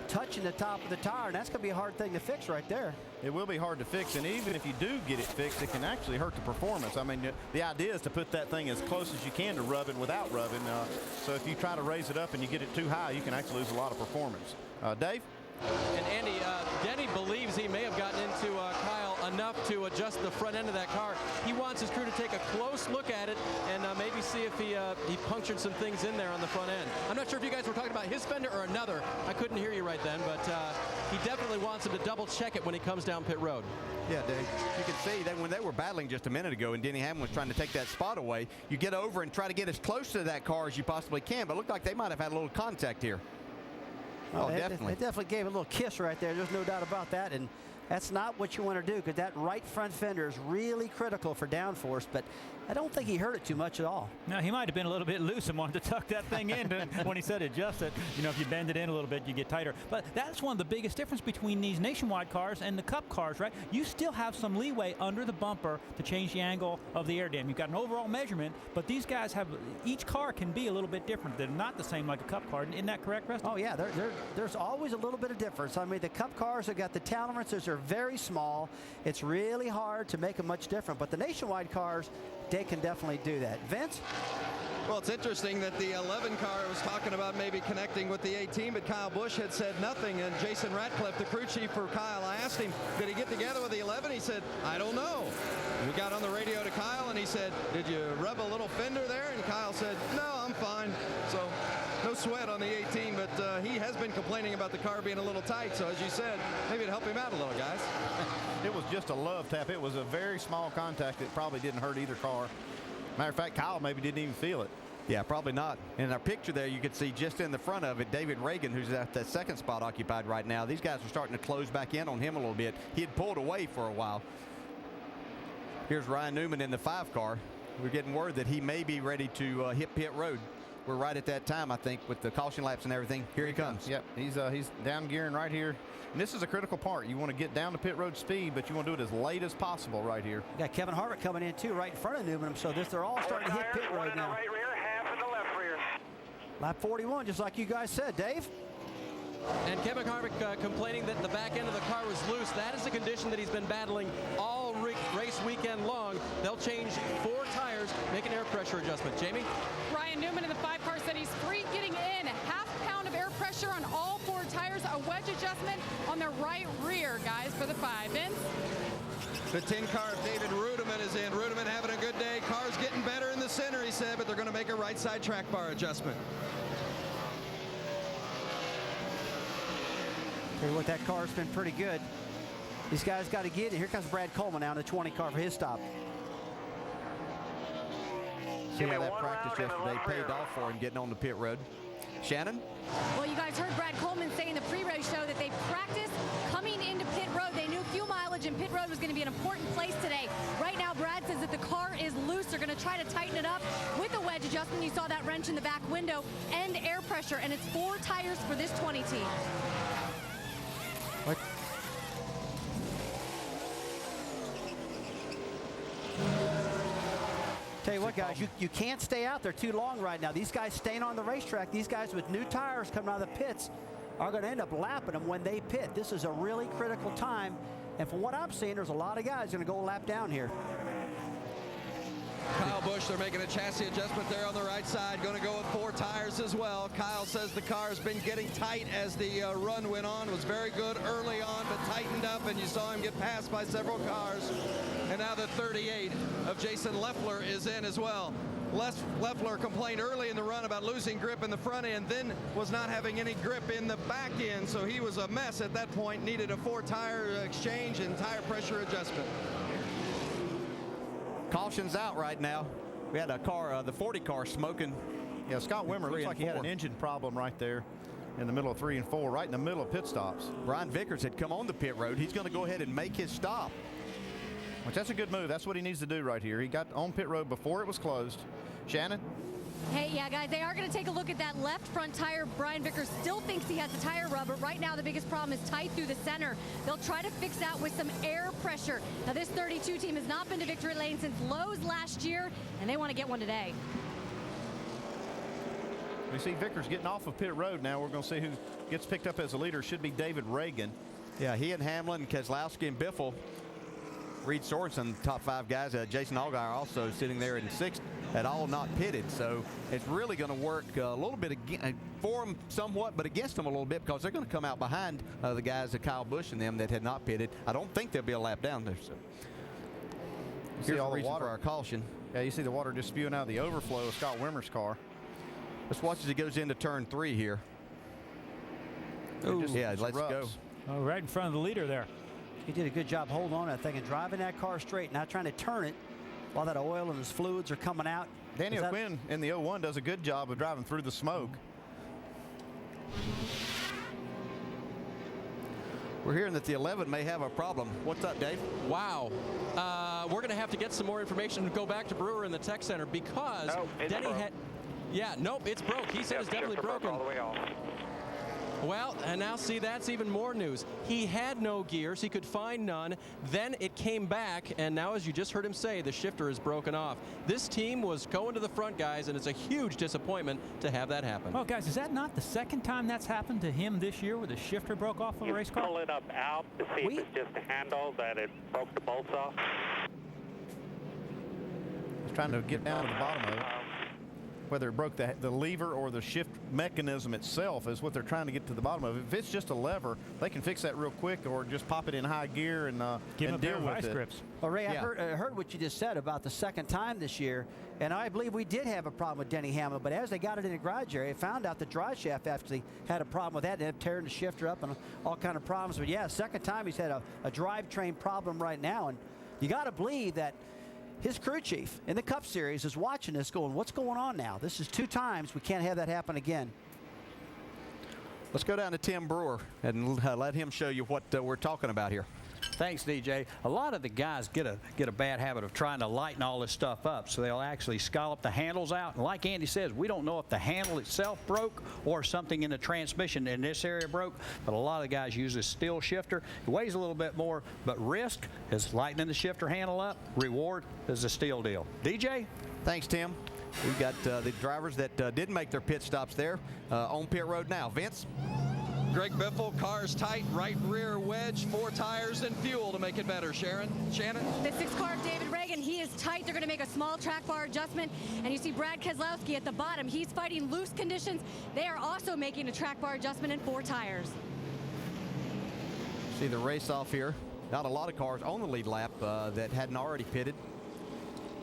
touching the top of the tire, and that's going to be a hard thing to fix right there. It will be hard to fix, and even if you do get it fixed, it can actually hurt the performance. I mean, the idea is to put that thing as close as you can to rubbing without rubbing. So if you try to raise it up and you get it too high, you can actually lose a lot of performance. Dave? And Andy, Denny believes he may have gotten into Kyle enough to adjust the front end of that car. He wants his crew to take a close look at it and maybe see if he punctured some things in there on the front end. I'm not sure if you guys were talking about his fender or another. I couldn't hear you right then, but he definitely wants him to double check it when he comes down pit road. Yeah, Dave, you can see that when they were battling just a minute ago and Denny Hamlin was trying to take that spot away, you get over and try to get as close to that car as you possibly can, but it looked like they might have had a little contact here. Oh, definitely. They definitely gave a little kiss right there. There's no doubt about that. And that's not what you want to do, because that right front fender is really critical for downforce, but I don't think he hurt it too much at all. No, he might have been a little bit loose and wanted to tuck that thing in when he said adjust it. You know, if you bend it in a little bit, you get tighter. But that's one of the biggest difference between these Nationwide cars and the Cup cars, right? You still have some leeway under the bumper to change the angle of the air dam. You've got an overall measurement, but these guys have, each car can be a little bit different. They're not the same like a Cup car. Isn't that correct, Rusty? Oh, yeah. There's always a little bit of difference. I mean, the Cup cars have got the tolerances are very small. It's really hard to make them much different. But the Nationwide cars, they can definitely do that. Vince? Well, it's interesting that the 11 car was talking about maybe connecting with the 18, but Kyle Busch had said nothing. And Jason Ratcliffe, the crew chief for Kyle, I asked him, did he get together with the 11? He said, I don't know. We got on the radio to Kyle, and he said, did you rub a little fender there? And Kyle said, no, I'm fine. So no sweat on the 18, but he has been complaining about the car being a little tight. So as you said, maybe it'd help him out a little, guys. It was just a love tap. It was a very small contact. It probably didn't hurt either car. Matter of fact, Kyle maybe didn't even feel it. Yeah, probably not. In our picture there, you could see just in the front of it, David Reagan, who's at that second spot occupied right now. These guys are starting to close back in on him a little bit. He had pulled away for a while. Here's Ryan Newman in the 5 car. We're getting word that he may be ready to hit pit road. We're right at that time, I think, with the caution laps and everything. Here he comes. Yep, he's down gearing right here. And this is a critical part. You want to get down to pit road speed, but you want to do it as late as possible right here. Got Kevin Harvick coming in too, right in front of Newman. So they're all starting to hit pit road now. Right rear, half in the left rear. Lap 41, just like you guys said, Dave. And Kevin Harvick complaining that the back end of the car was loose. That is a condition that he's been battling all race weekend long. They'll change 4 tires, make an air pressure adjustment. Jamie? Ryan Newman in the 5 car said he's free getting in. Half pound of air pressure on all 4 tires. A wedge adjustment on the right rear, guys, for the 5. Vince? The 10 car of David Rudiman is in. Rudiman having a good day. Car's getting better in the center, he said, but they're going to make a right side track bar adjustment. Tell you what, that car's been pretty good. These guys got to get it. Here comes Brad Coleman now in the 20 car for his stop. See how that practice yesterday paid off for him getting on the pit road. Shannon? Well, you guys heard Brad Coleman say in the pre-race show that they practiced coming into pit road. They knew fuel mileage and pit road was going to be an important place today. Right now, Brad says that the car is loose. They're going to try to tighten it up with a wedge adjustment. You saw that wrench in the back window and air pressure, and it's 4 tires for this 20 team. What? Tell you what, guys, you can't stay out there too long right now. These guys staying on the racetrack, these guys with new tires coming out of the pits are going to end up lapping them when they pit. This is a really critical time, and from what I'm seeing, there's a lot of guys going to go a lap down here. Kyle Busch, they're making a chassis adjustment there on the right side. Going to go with 4 tires as well. Kyle says the car has been getting tight as the run went on. It was very good early on, but tightened up, and you saw him get passed by several cars. And now the 38 of Jason Leffler is in as well. Leffler complained early in the run about losing grip in the front end, then was not having any grip in the back end, so he was a mess at that point, needed a 4-tire exchange and tire pressure adjustment. Caution's out right now. We had a car, the 40 car, smoking. Yeah, Scott Wimmer looks like he had an engine problem right there in the middle of 3 and 4, right in the middle of pit stops. Brian Vickers had come on the pit road. He's going to go ahead and make his stop. Which that's a good move. That's what he needs to do right here. He got on pit road before it was closed. Shannon? Hey, yeah, guys, they are going to take a look at that left front tire. Brian Vickers still thinks he has the tire rub, but right now the biggest problem is tight through the center. They'll try to fix that with some air pressure. Now, this 32 team has not been to victory lane since Lowe's last year, and they want to get one today. We see Vickers getting off of pit road now. We're going to see who gets picked up as a leader. Should be David Reagan. Yeah, he and Hamlin, Keselowski, and Biffle. Reed Sorensen, top 5 guys. Jason Allgaier also sitting there in 6th, at all not pitted. So it's really going to work a little bit for them somewhat, but against them a little bit, because they're going to come out behind the guys, Kyle Busch and them, that had not pitted. I don't think there'll be a lap down there. So you see all the water for our caution. Yeah, you see the water just spewing out of the overflow of Scott Wimmer's car. Let's watch as he goes into turn 3 here. Yeah, let's go. Oh, right in front of the leader there. He did a good job holding on to that thing and driving that car straight, not trying to turn it while that oil and his fluids are coming out. Daniel Quinn in the 01 does a good job of driving through the smoke. We're hearing that the 11 may have a problem. What's up, Dave? Wow. We're going to have to get some more information and go back to Brewer in the tech center, because Denny had... Yeah, nope, it's broke. He said it's definitely broken. All the way off. Well, and now see, that's even more news. He had no gears. He could find none. Then it came back, and now, as you just heard him say, the shifter is broken off. This team was going to the front, guys, and it's a huge disappointment to have that happen. Well, guys, is that not the second time that's happened to him this year, where the shifter broke off of a race car? Pull it up out to see if it's just a handle that it broke the bolts off. He's trying to get down to the bottom of it. whether it broke the lever or the shift mechanism itself is what they're trying to get to the bottom of. If it's just a lever, they can fix that real quick, or just pop it in high gear and deal with it. Well, Ray, I heard what you just said about the second time this year, and I believe we did have a problem with Denny Hamlin, but as they got it in the garage area, found out the drive shaft actually had a problem with that. They ended up tearing the shifter up and all kind of problems. But yeah, second time he's had a drivetrain problem right now, and you got to believe that his crew chief in the Cup Series is watching this going, what's going on now? This is 2 times. We can't have that happen again. Let's go down to Tim Brewer and let him show you what we're talking about here. Thanks, DJ. A lot of the guys get a bad habit of trying to lighten all this stuff up, so they'll actually scallop the handles out. And like Andy says, we don't know if the handle itself broke or something in the transmission in this area broke, but a lot of the guys use this steel shifter. It weighs a little bit more, but risk is lightening the shifter handle up. Reward is a steel deal. DJ? Thanks, Tim. We've got the drivers that didn't make their pit stops there on pit road now. Vince? Greg Biffle, car's tight, right rear wedge, 4 tires and fuel to make it better. Shannon? The 6 car of David Reagan, he is tight. They're going to make a small track bar adjustment. And you see Brad Keselowski at the bottom. He's fighting loose conditions. They are also making a track bar adjustment in 4 tires. See the race off here. Not a lot of cars on the lead lap that hadn't already pitted.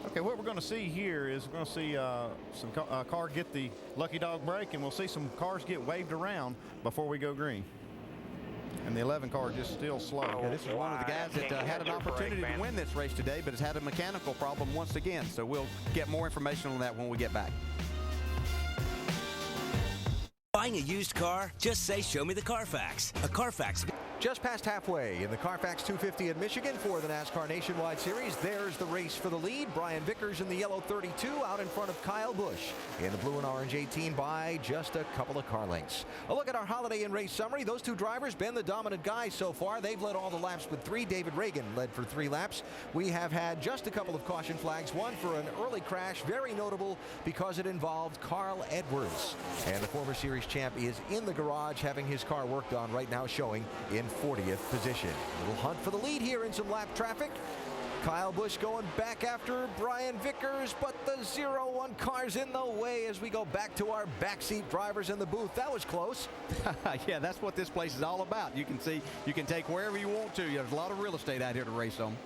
Okay, what we're going to see here is we're going to see some car get the lucky dog break, and we'll see some cars get waved around before we go green. And the 11 car just still slow. Yeah, this is one of the guys that had an opportunity to win this race today, but has had a mechanical problem once again. So we'll get more information on that when we get back. Buying a used car? Just say, show me the Carfax. A Carfax. Just past halfway in the Carfax 250 in Michigan for the NASCAR Nationwide Series. There's the race for the lead. Brian Vickers in the yellow 32 out in front of Kyle Busch in the blue and orange 18 by just a couple of car lengths. A look at our holiday and race summary. Those 2 drivers been the dominant guys so far. They've led all the laps with 3. David Reagan led for 3 laps. We have had just a couple of caution flags. One for an early crash, very notable because it involved Carl Edwards. And the former series champ is in the garage having his car worked on right now, showing in 40th position. A little hunt for the lead here in some lap traffic. Kyle Busch going back after Brian Vickers, but the 0-1 car's in the way as we go back to our backseat drivers in the booth. That was close. Yeah, that's what this place is all about. You can see, you can take wherever you want to. There's a lot of real estate out here to race on.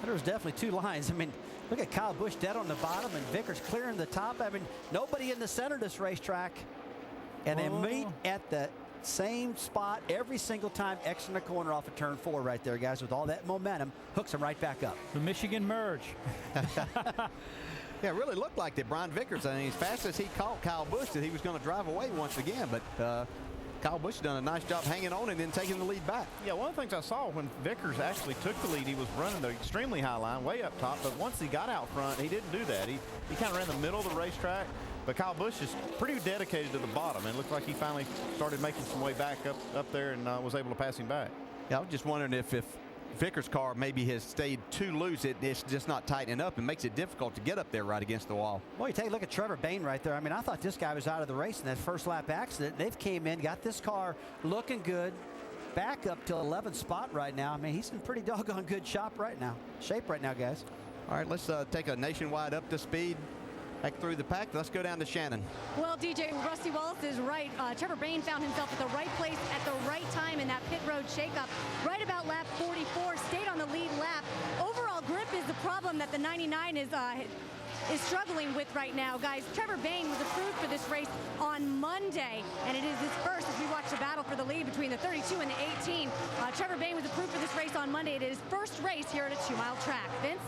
There was definitely 2 lines. I mean, look at Kyle Busch dead on the bottom and Vickers clearing the top. I mean, nobody in the center of this racetrack. And they meet at the same spot every single time, exiting the corner off of turn 4 right there, guys, with all that momentum, hooks them right back up. The Michigan merge. Yeah, it really looked like that. Brian Vickers, I mean, as fast as he caught Kyle Busch, that he was going to drive away once again, but Kyle Busch done a nice job hanging on and then taking the lead back. Yeah, one of the things I saw when Vickers actually took the lead, he was running the extremely high line, way up top, but once he got out front, he didn't do that. He kind of ran the middle of the racetrack. But Kyle Busch is pretty dedicated to the bottom. It looked like he finally started making some way back up there and was able to pass him back. Yeah, I was just wondering if Vickers' car maybe has stayed too loose. It's just not tightening up and makes it difficult to get up there right against the wall. Boy, you take a look at Trevor Bayne right there. I mean, I thought this guy was out of the race in that first lap accident. They've came in, got this car looking good, back up to 11th spot right now. I mean, he's in pretty doggone good shape right now, guys. All right, let's take a nationwide up to speed. Back through the pack. Let's go down to Shannon. Well, DJ, Rusty Wallace is right. Trevor Bayne found himself at the right place at the right time in that pit road shakeup. Right about lap 44, stayed on the lead lap. Overall grip is the problem that the 99 is struggling with right now, guys. Trevor Bayne was approved for this race on Monday, and it is his first as we watch the battle for the lead between the 32 and the 18. Trevor Bayne was approved for this race on Monday. It is his first race here at a 2-mile track. Vince?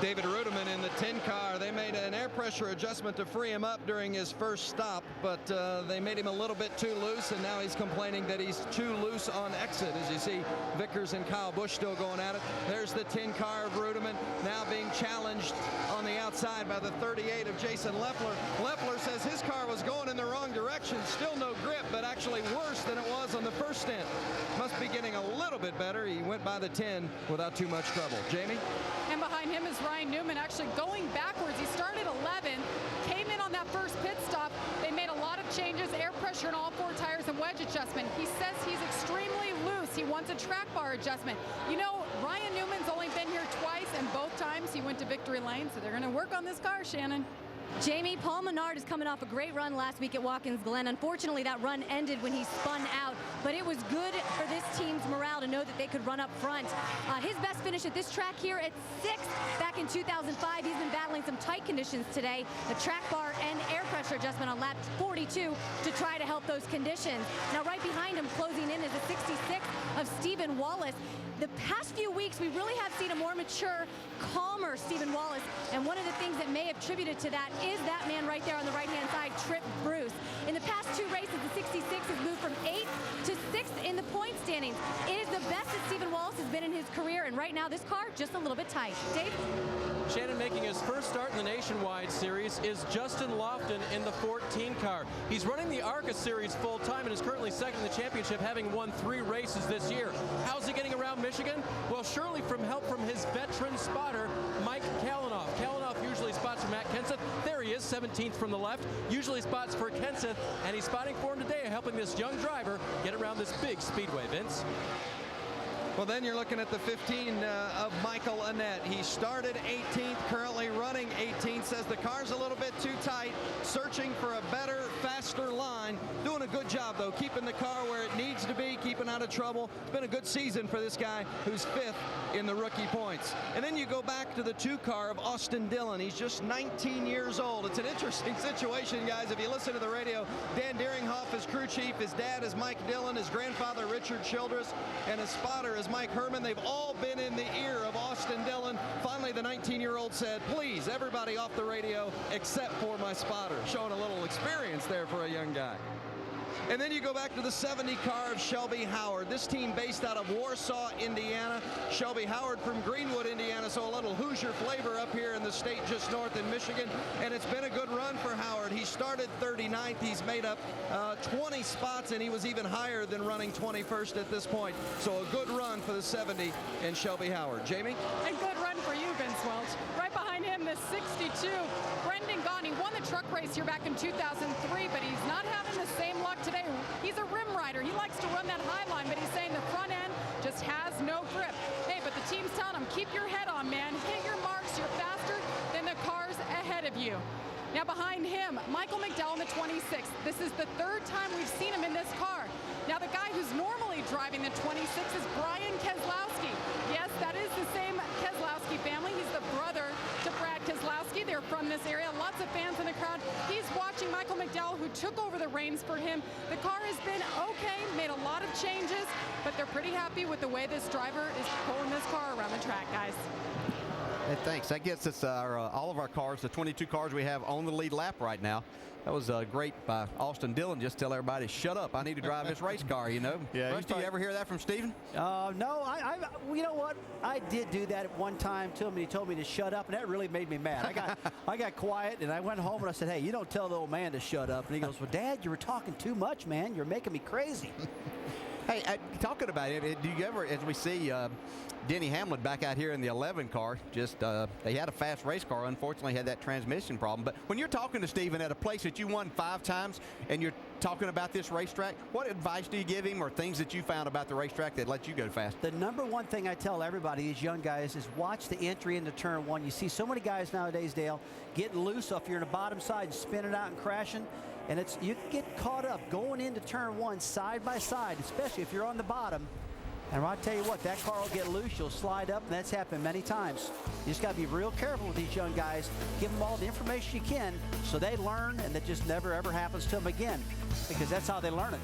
David Rudeman in the 10 car. They made an air pressure adjustment to free him up during his first stop, but they made him a little bit too loose, and now he's complaining that he's too loose on exit. As you see, Vickers and Kyle Busch still going at it. There's the 10 car of Rudeman now being challenged on the outside by the 38 of Jason Leffler. Leffler says his car was going in the wrong direction. Still no grip, but actually worse than it was on the first stint. Must be getting a little bit better. He went by the 10 without too much trouble. Jamie? And behind him is Ryan Newman actually going backwards. He started 11th, came in on that first pit stop. They made a lot of changes, air pressure in all 4 tires and wedge adjustment. He says he's extremely loose. He wants a track bar adjustment. You know, Ryan Newman's only been here twice, and both times he went to victory lane, so they're going to work on this car, Shannon. Jamie, Paul Menard is coming off a great run last week at Watkins Glen. Unfortunately, that run ended when he spun out, but it was good for this team's morale to know that they could run up front. His best finish at this track here at 6th back in 2005. He's been battling some tight conditions today. The track bar and air pressure adjustment on lap 42 to try to help those conditions. Now, right behind him, closing in, is the 66 of Stephen Wallace. The past few weeks, we really have seen a more mature, calmer Stephen Wallace, and one of the things that may have attributed to that is that man right there on the right-hand side, Trip Bruce. In the past 2 races, the 66 has moved from 8th to 6th in the point standings. It is the best that Stephen Wallace has been in his career, and right now this car just a little bit tight. Dave? Shannon, making his first start in the Nationwide Series is Justin Lofton in the 14 car. He's running the ARCA Series full-time and is currently second in the championship, having won 3 races this year. How's he getting around Michigan? Well, surely from help from his veteran spotter, Mike Kalanoff. Kalanoff usually spots for Matt Kenseth. There he is, 17th from the left. Usually spots for Kenseth, and he's spotting for him today, helping this young driver get around this big speedway. Vince? Well, then you're looking at the 15 of Michael Annett. He started 18th, currently running 18th. Says the car's a little bit too tight, searching for a better, faster line. Doing a good job, though, keeping the car where it needs to be, keeping out of trouble. It's been a good season for this guy who's 5th in the rookie points. And then you go back to the 2 car of Austin Dillon. He's just 19 years old. It's an interesting situation, guys. If you listen to the radio, Dan Deeringhoff is crew chief. His dad is Mike Dillon. His grandfather, Richard Childress. And his spotter is Mike Herman. They've all been in the ear of Austin Dillon. Finally, the 19-year-old said, please, everybody off the radio except for my spotter. Showing a little experience there for a young guy. And then you go back to the 70 car of Shelby Howard. This team based out of Warsaw, Indiana. Shelby Howard from Greenwood, Indiana, so a little Hoosier flavor up here in the state just north in Michigan. And it's been a good run for Howard. He started 39th. He's made up 20 spots, and he was even higher than running 21st at this point. So a good run for the 70 and Shelby Howard. Jamie? And good run for you, Vince Welch. Right behind him, the 62, Brendan Gaughan. He won the truck race here back in 2003, but he's not having the same luck today. He's a rim rider. He likes to run that high line, but he's saying the front end just has no grip. Hey, but the team's telling him, keep your head on, man. Hit your marks. You're faster than the cars ahead of you. Now behind him, Michael McDowell in the 26th. This is the 3rd time we've seen him in this car. Now the guy who's normally driving the 26 is Brian Keselowski. Yes, that is the same Keselowski family. He's the brother to Brad Keselowski. They're from this area. Lots of fans in the crowd. He's watching Michael McDowell, who took over the reins for him. The car has been okay, made a lot of changes, but they're pretty happy with the way this driver is pulling this car around the track, guys. Hey, thanks. That gets us all of our cars, the 22 cars we have on the lead lap right now. That was great by Austin Dillon. Just tell everybody, shut up. I need to drive this race car, you know. Yeah, Rusty, you ever hear that from Stephen? No, you know what? I did do that at one time to him, and he told me to shut up, and that really made me mad. I got quiet, and I went home, and I said, hey, you don't tell the old man to shut up. And he goes, well, Dad, you were talking too much, man. You're making me crazy. Hey, talking about it, do you ever, as we see Denny Hamlin back out here in the 11 car, just they had a fast race car, unfortunately had that transmission problem. But when you're talking to Stephen at a place that you won 5 times and you're talking about this racetrack, what advice do you give him or things that you found about the racetrack that let you go fast? The number one thing I tell everybody, these young guys, is watch the entry into turn 1. You see so many guys nowadays, Dale, getting loose off you're in the bottom side and spinning out and crashing. And you can get caught up going into turn 1 side by side, especially if you're on the bottom. And I'll tell you what, that car will get loose, you'll slide up, and that's happened many times. You just got to be real careful with these young guys. Give them all the information you can so they learn, and that just never, ever happens to them again, because that's how they learn it.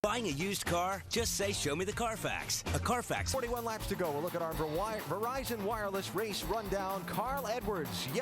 Buying a used car? Just say, show me the Carfax. A Carfax. 41 laps to go. We'll look at our Verizon Wireless race rundown. Carl Edwards, the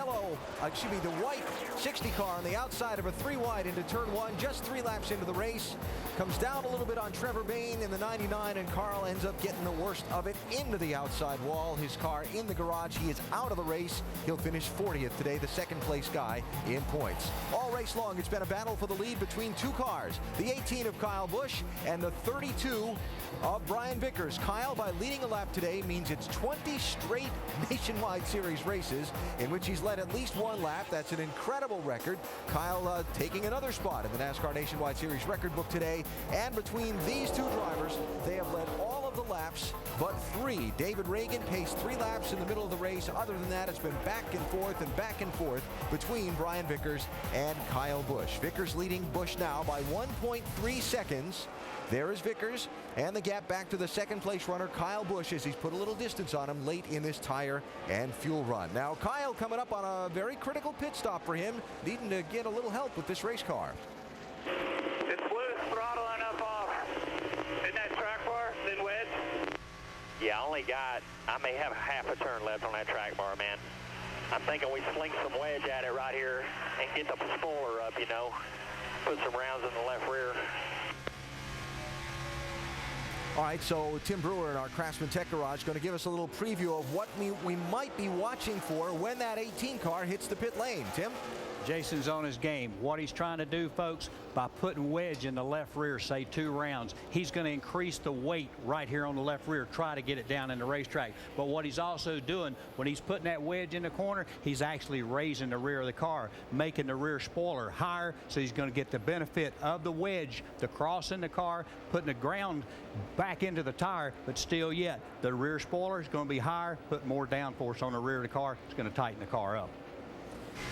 white 60 car on the outside of a 3-wide into turn 1, just 3 laps into the race. Comes down a little bit on Trevor Bayne in the 99, and Carl ends up getting the worst of it into the outside wall. His car in the garage. He is out of the race. He'll finish 40th today, the second place guy in points. All race long, it's been a battle for the lead between 2 cars. The 18 of Kyle Busch and the 32 of Brian Vickers. Kyle, by leading a lap today, means it's 20 straight Nationwide Series races in which he's led at least one lap. That's an incredible record. Kyle taking another spot in the NASCAR Nationwide Series record book today. And between these two drivers, they have led all of the laps but 3. David Reagan paced 3 laps in the middle of the race. Other than that, it's been back and forth between Brian Vickers and Kyle Busch. Vickers leading Busch now by 1.3 seconds. There is Vickers, and the gap back to the second place runner, Kyle Busch, as he's put a little distance on him late in this tire and fuel run. Now, Kyle coming up on a very critical pit stop for him, needing to get a little help with this race car. It's loose, throttling up off. Isn't that track bar, then wedge? Yeah, I may have half a turn left on that track bar, man. I'm thinking we sling some wedge at it right here and get the spoiler up, you know. Put some rounds in the left rear. All right, so Tim Brewer in our Craftsman Tech Garage going to give us a little preview of what we might be watching for when that 18 car hits the pit lane. Tim? Jason's on his game. What he's trying to do, folks, by putting wedge in the left rear, say 2 rounds, he's going to increase the weight right here on the left rear, try to get it down in the racetrack. But what he's also doing, when he's putting that wedge in the corner, he's actually raising the rear of the car, making the rear spoiler higher, so he's going to get the benefit of the wedge, the cross in the car, putting the ground back into the tire, but still yet, the rear spoiler is going to be higher, put more downforce on the rear of the car. It's going to tighten the car up.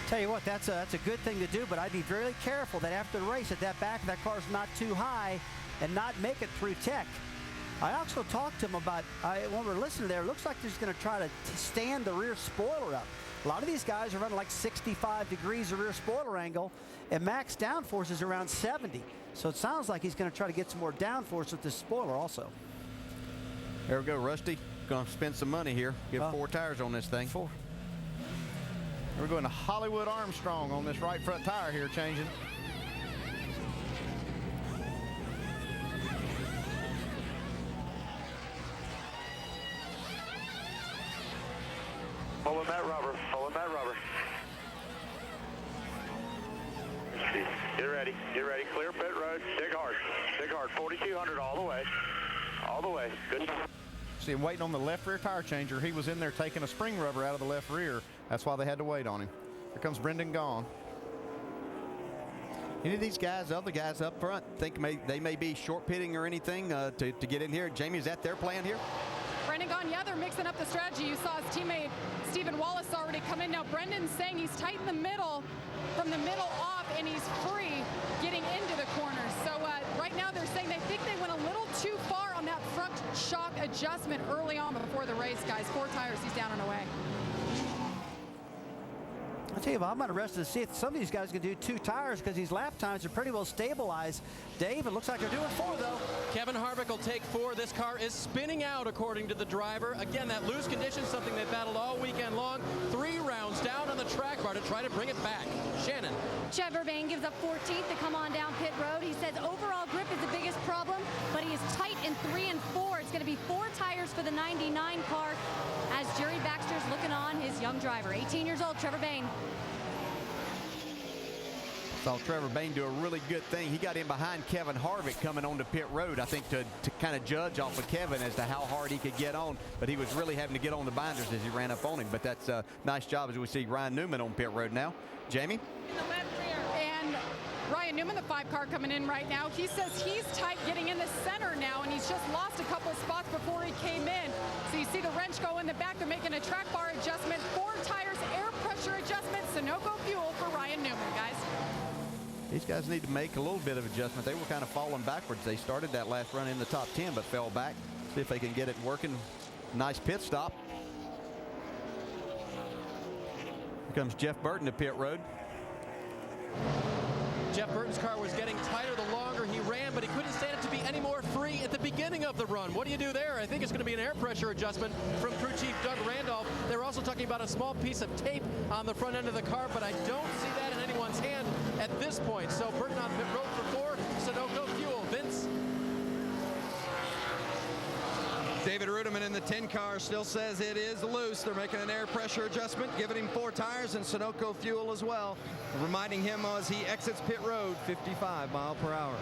Tell you what, that's a good thing to do, but I'd be very careful that after the race, that back of that car's not too high and not make it through tech. I also talked to him about, when we're listening there, it looks like he's going to try to stand the rear spoiler up. A lot of these guys are running like 65 degrees of rear spoiler angle, and max downforce is around 70. So it sounds like he's going to try to get some more downforce with this spoiler also. There we go, Rusty. Going to spend some money here. Give 4 tires on this thing. 4. We're going to Hollywood Armstrong on this right front tire here, changing. Pulling that rubber, pulling that rubber. Get ready, clear pit road, dig hard, 4,200 all the way, good. See him waiting on the left rear tire changer. He was in there taking a spring rubber out of the left rear. That's why they had to wait on him. Here comes Brendan Gaughan. Any of these guys, other guys up front, think they may be short pitting or anything to get in here? Jamie, is that their plan here? Brendan Gaughan, yeah, they're mixing up the strategy. You saw his teammate Stephen Wallace already come in. Now Brendan's saying he's tight in the middle, from the middle off, and he's free getting into the corners. So right now they're saying they think they went a little too far on that front shock adjustment early on before the race, guys. 4 tires, he's down and away. I'll tell you what, I'm interested to see if some of these guys can do 2 tires because these lap times are pretty well stabilized. Dave, it looks like they're doing 4, though. Kevin Harvick will take 4. This car is spinning out, according to the driver. Again, that loose condition, something they battled all weekend long. 3 rounds down on the track bar to try to bring it back. Shannon. Chad Vervain gives up 14th to come on down pit road. He says overall grip is the biggest problem, but he is tight in 3 and 4. It's going to be 4 tires for the 99 car as Jerry Baxter's looking on his young driver. 18 years old, Trevor Bayne. Saw Trevor Bayne do a really good thing. He got in behind Kevin Harvick coming onto pit road, I think, to kind of judge off of Kevin as to how hard he could get on. But he was really having to get on the binders as he ran up on him. But that's a nice job as we see Ryan Newman on pit road now. Jamie? In the left rear. And Ryan Newman, the 5 car coming in right now, he says he's tight getting in the center now, and he's just lost a couple spots before he came in. So you see the wrench go in the back. They're making a track bar adjustment, 4 tires, air pressure adjustment, Sunoco fuel for Ryan Newman, guys. These guys need to make a little bit of adjustment. They were kind of falling backwards. They started that last run in the top 10, but fell back. See if they can get it working. Nice pit stop. Here comes Jeff Burton to pit road. Jeff Burton's car was getting tighter the longer he ran, but he couldn't stand it to be any more free at the beginning of the run. What do you do there? I think it's going to be an air pressure adjustment from crew chief Doug Randolph. They're also talking about a small piece of tape on the front end of the car, but I don't see that in anyone's hand at this point. So Burton on pit road for 4, Sunoco fuel. Vince? David Rudiman in the 10 car still says it is loose. They're making an air pressure adjustment, giving him 4 tires and Sunoco fuel as well, reminding him as he exits pit road, 55 miles per hour.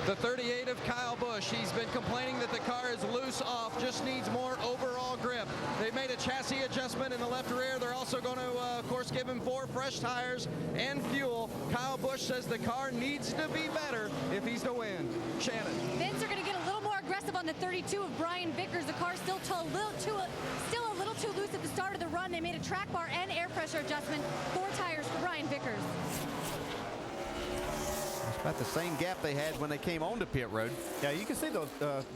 The 38 of Kyle Busch. He's been complaining that the car is loose off, just needs more overall grip. They made a chassis adjustment in the left rear. They're also going to, of course, give him 4 fresh tires and fuel. Kyle Busch says the car needs to be better if he's to win. Shannon. Vince are going to get a little more aggressive on the 32 of Brian Vickers. The car's still a little too loose at the start of the run. They made a track bar and air pressure adjustment. 4 tires for Brian Vickers. About the same gap they had when they came onto pit road. Yeah, you can see those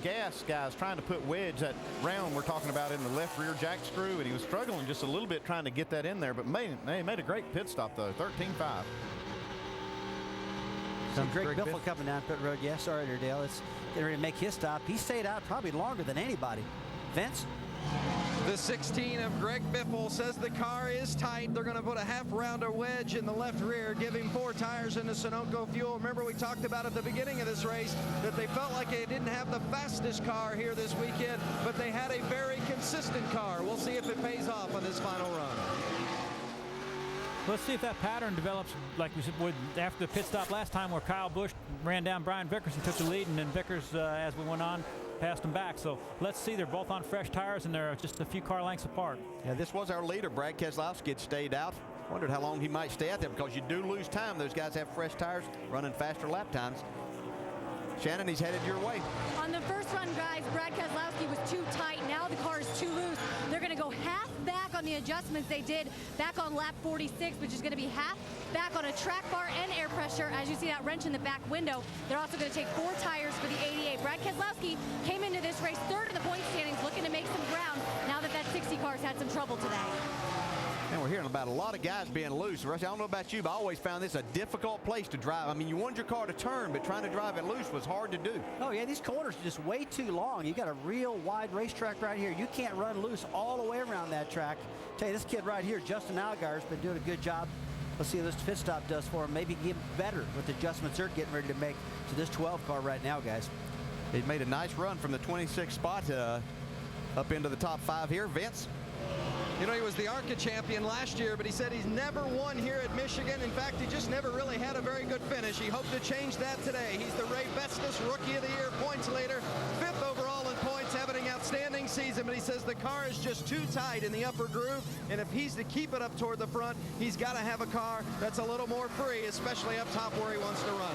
gas guys trying to put wedge, that round we're talking about, in the left rear jack screw, and he was struggling just a little bit trying to get that in there, but they made a great pit stop, though. 13.5. Some Greg Biffle coming down pit road. Yes, sorry, Dale. It's getting ready to make his stop. He stayed out probably longer than anybody. Vince? The 16 of Greg Biffle says the car is tight. They're going to put a half-rounder wedge in the left rear, give him 4 tires in the Sunoco fuel. Remember, we talked about at the beginning of this race that they felt like they didn't have the fastest car here this weekend, but they had a very consistent car. We'll see if it pays off on this final run. Let's see if that pattern develops like we said after the pit stop last time, where Kyle Busch ran down Brian Vickers and took the lead, and then Vickers, as we went on, passed him back. So let's see. They're both on fresh tires, and they're just a few car lengths apart. Yeah, this was our leader. Brad Keselowski had stayed out. Wondered how long he might stay out there, because you do lose time. Those guys have fresh tires, running faster lap times. Shannon, he's headed your way. On the first run, guys, Brad Keselowski was too tight. Now the car is too loose. They're going to go half back on the adjustments they did back on lap 46, which is going to be half back on a track bar and air pressure. As you see that wrench in the back window, they're also going to take 4 tires for the 88. Brad Keselowski came into this race 3rd in the point standings, looking to make some ground now that that 60 car's had some trouble today. And we're hearing about a lot of guys being loose. Rusty, I don't know about you, but I always found this a difficult place to drive. I mean, you wanted your car to turn, but trying to drive it loose was hard to do. Oh, yeah, these corners are just way too long. You got a real wide racetrack right here. You can't run loose all the way around that track. Tell you, this kid right here, Justin Allgaier's been doing a good job. Let's see what this pit stop does for him. Maybe get better with the adjustments they're getting ready to make to this 12 car right now, guys. He made a nice run from the 26th spot up into the top 5 here. Vince? You know, he was the ARCA champion last year, but he said he's never won here at Michigan. In fact, he just never really had a very good finish. He hoped to change that today. He's the Ray Bestis Rookie of the Year points leader, 5th overall in points, having an outstanding season, but he says the car is just too tight in the upper groove, and if he's to keep it up toward the front, he's got to have a car that's a little more free, especially up top where he wants to run.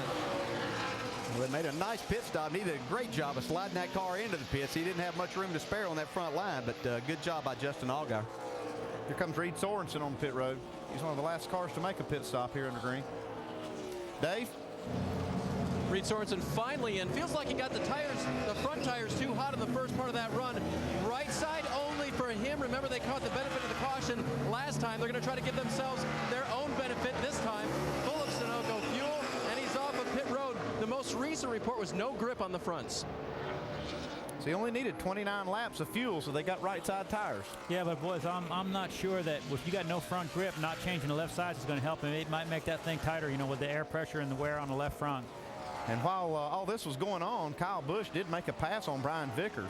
Well, they made a nice pit stop. He did a great job of sliding that car into the pits. He didn't have much room to spare on that front line, but good job by Justin Allgaier. Here comes Reed Sorensen on pit road. He's one of the last cars to make a pit stop here in the green. Dave? Reed Sorensen finally in. Feels like he got the front tires too hot in the first part of that run. Right side only for him. Remember, they caught the benefit of the caution last time. They're going to try to give themselves their own benefit this time. Full of Sunoco fuel, and he's off of pit road. The most recent report was no grip on the fronts. So he only needed 29 laps of fuel, so they got right side tires. Yeah, but boys, I'm not sure that if you got no front grip, not changing the left sides is going to help him. It might make that thing tighter, you know, with the air pressure and the wear on the left front. And while all this was going on, Kyle Busch did make a pass on Brian Vickers.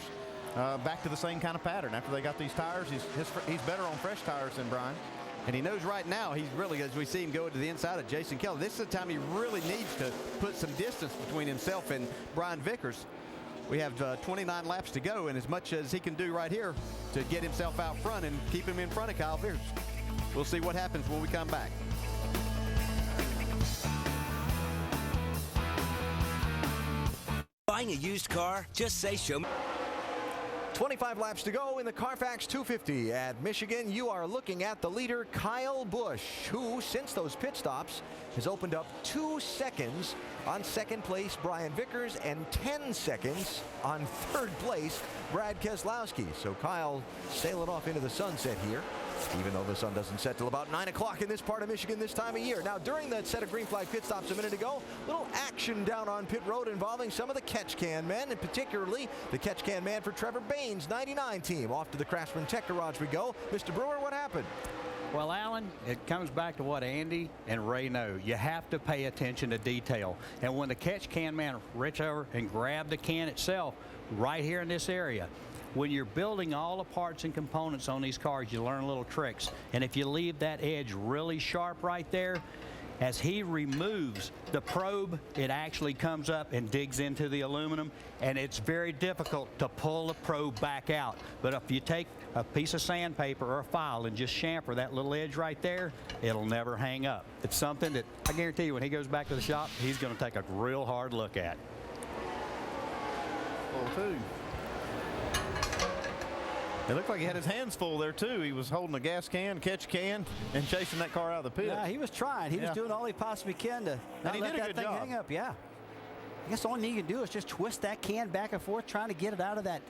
Back to the same kind of pattern. After they got these tires, he's better on fresh tires than Brian. And he knows right now he's really, as we see him go to the inside of Jason Kelly, this is the time he really needs to put some distance between himself and Brian Vickers. We have 29 laps to go, and as much as he can do right here to get himself out front and keep him in front of Kyle Vickers. We'll see what happens when we come back. Buying a used car? Just say show me. 25 laps to go in the Carfax 250 at Michigan. You are looking at the leader, Kyle Busch, who, since those pit stops, has opened up 2 seconds on second place, Brian Vickers, and 10 seconds on third place, Brad Keselowski. So Kyle sailing off into the sunset here, even though the sun doesn't set till about 9 o'clock in this part of Michigan this time of year. Now, during that set of green flag pit stops a minute ago, little action down on pit road involving some of the catch can men, and particularly the catch can man for Trevor Bain's 99 team. Off to the Craftsman Tech Garage we go. Mr. Brewer, what happened? Well, Alan, it comes back to what Andy and Ray know. You have to pay attention to detail. And when the catch can man reached over and grabbed the can itself right here in this area, when you're building all the parts and components on these cars, you learn little tricks. And if you leave that edge really sharp right there, As he removes the probe, it actually comes up and digs into the aluminum, and it's very difficult to pull the probe back out. But if you take a piece of sandpaper or a file and just chamfer that little edge right there, it'll never hang up. It's something that I guarantee you when he goes back to the shop, he's going to take a real hard look at. Too. It looked like he had his hands full there too. He was holding a gas can, catch can, and chasing that car out of the pit. Yeah, he was trying. He was doing all he possibly can to not let that thing hang up. Yeah. I guess the only thing you can do is just twist that can back and forth, trying to get it out of that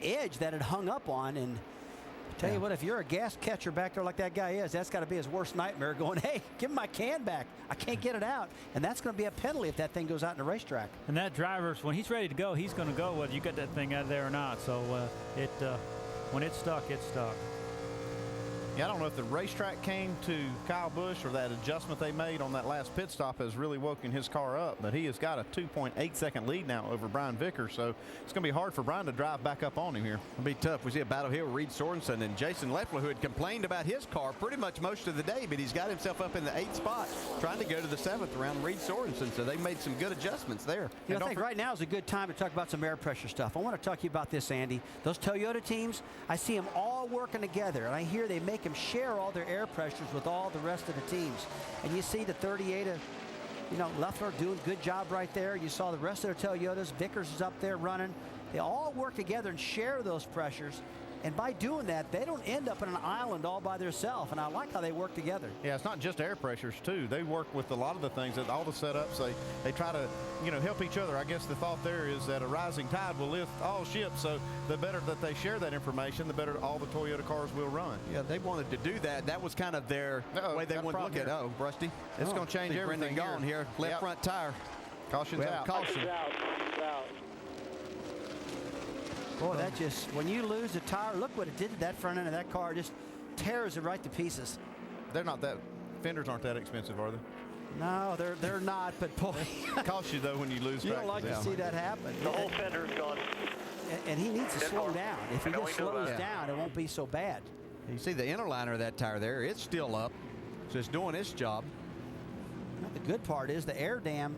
edge that it hung up on. And tell you what, if you're a gas catcher back there like that guy is, that's got to be his worst nightmare, going, hey, give him my can back. I can't get it out. And that's going to be a penalty if that thing goes out in the racetrack. And that driver's, when he's ready to go, he's going to go whether you get that thing out of there or not. So when it's stuck, it's stuck. Yeah, I don't know if the racetrack came to Kyle Busch or that adjustment they made on that last pit stop has really woken his car up, but he has got a 2.8-second lead now over Brian Vickers, so it's going to be hard for Brian to drive back up on him here. It'll be tough. We see a battle here with Reed Sorensen and Jason Leffler, who had complained about his car pretty much most of the day, but he's got himself up in the 8th spot, trying to go to the 7th around Reed Sorensen, so they made some good adjustments there. You know, I think right now is a good time to talk about some air pressure stuff. I want to talk to you about this, Andy. Those Toyota teams, I see them all working together, and I hear they make them share all their air pressures with all the rest of the teams. And you see the 38 of, Leffler doing a good job right there. You saw the rest of their Toyotas. Vickers is up there running. They all work together and share those pressures. And by doing that, they don't end up in an island all by themselves. And I like how they work together. Yeah, it's not just air pressures, too. They work with a lot of the things, that all the setups. They try to, help each other. I guess the thought there is that a rising tide will lift all ships. So the better that they share that information, the better all the Toyota cars will run. Yeah, they wanted to do that. That was kind of their way they wanted to look at it. Oh, Rusty. It's going to change everything. Brendan gone here. Left front tire. Caution's out. Caution. Out. Boy, that just, when you lose a tire, look what it did to that front end of that car. Just tears it right to pieces. They're not that, fenders aren't that expensive, are they? No, they're not, but boy. Costs you, though, when you lose. You don't like to see that happen. The whole fender's gone. And he needs to slow down. If he just slows down, it won't be so bad. You see the inner liner of that tire there, it's still up. So it's doing its job. Well, the good part is the air dam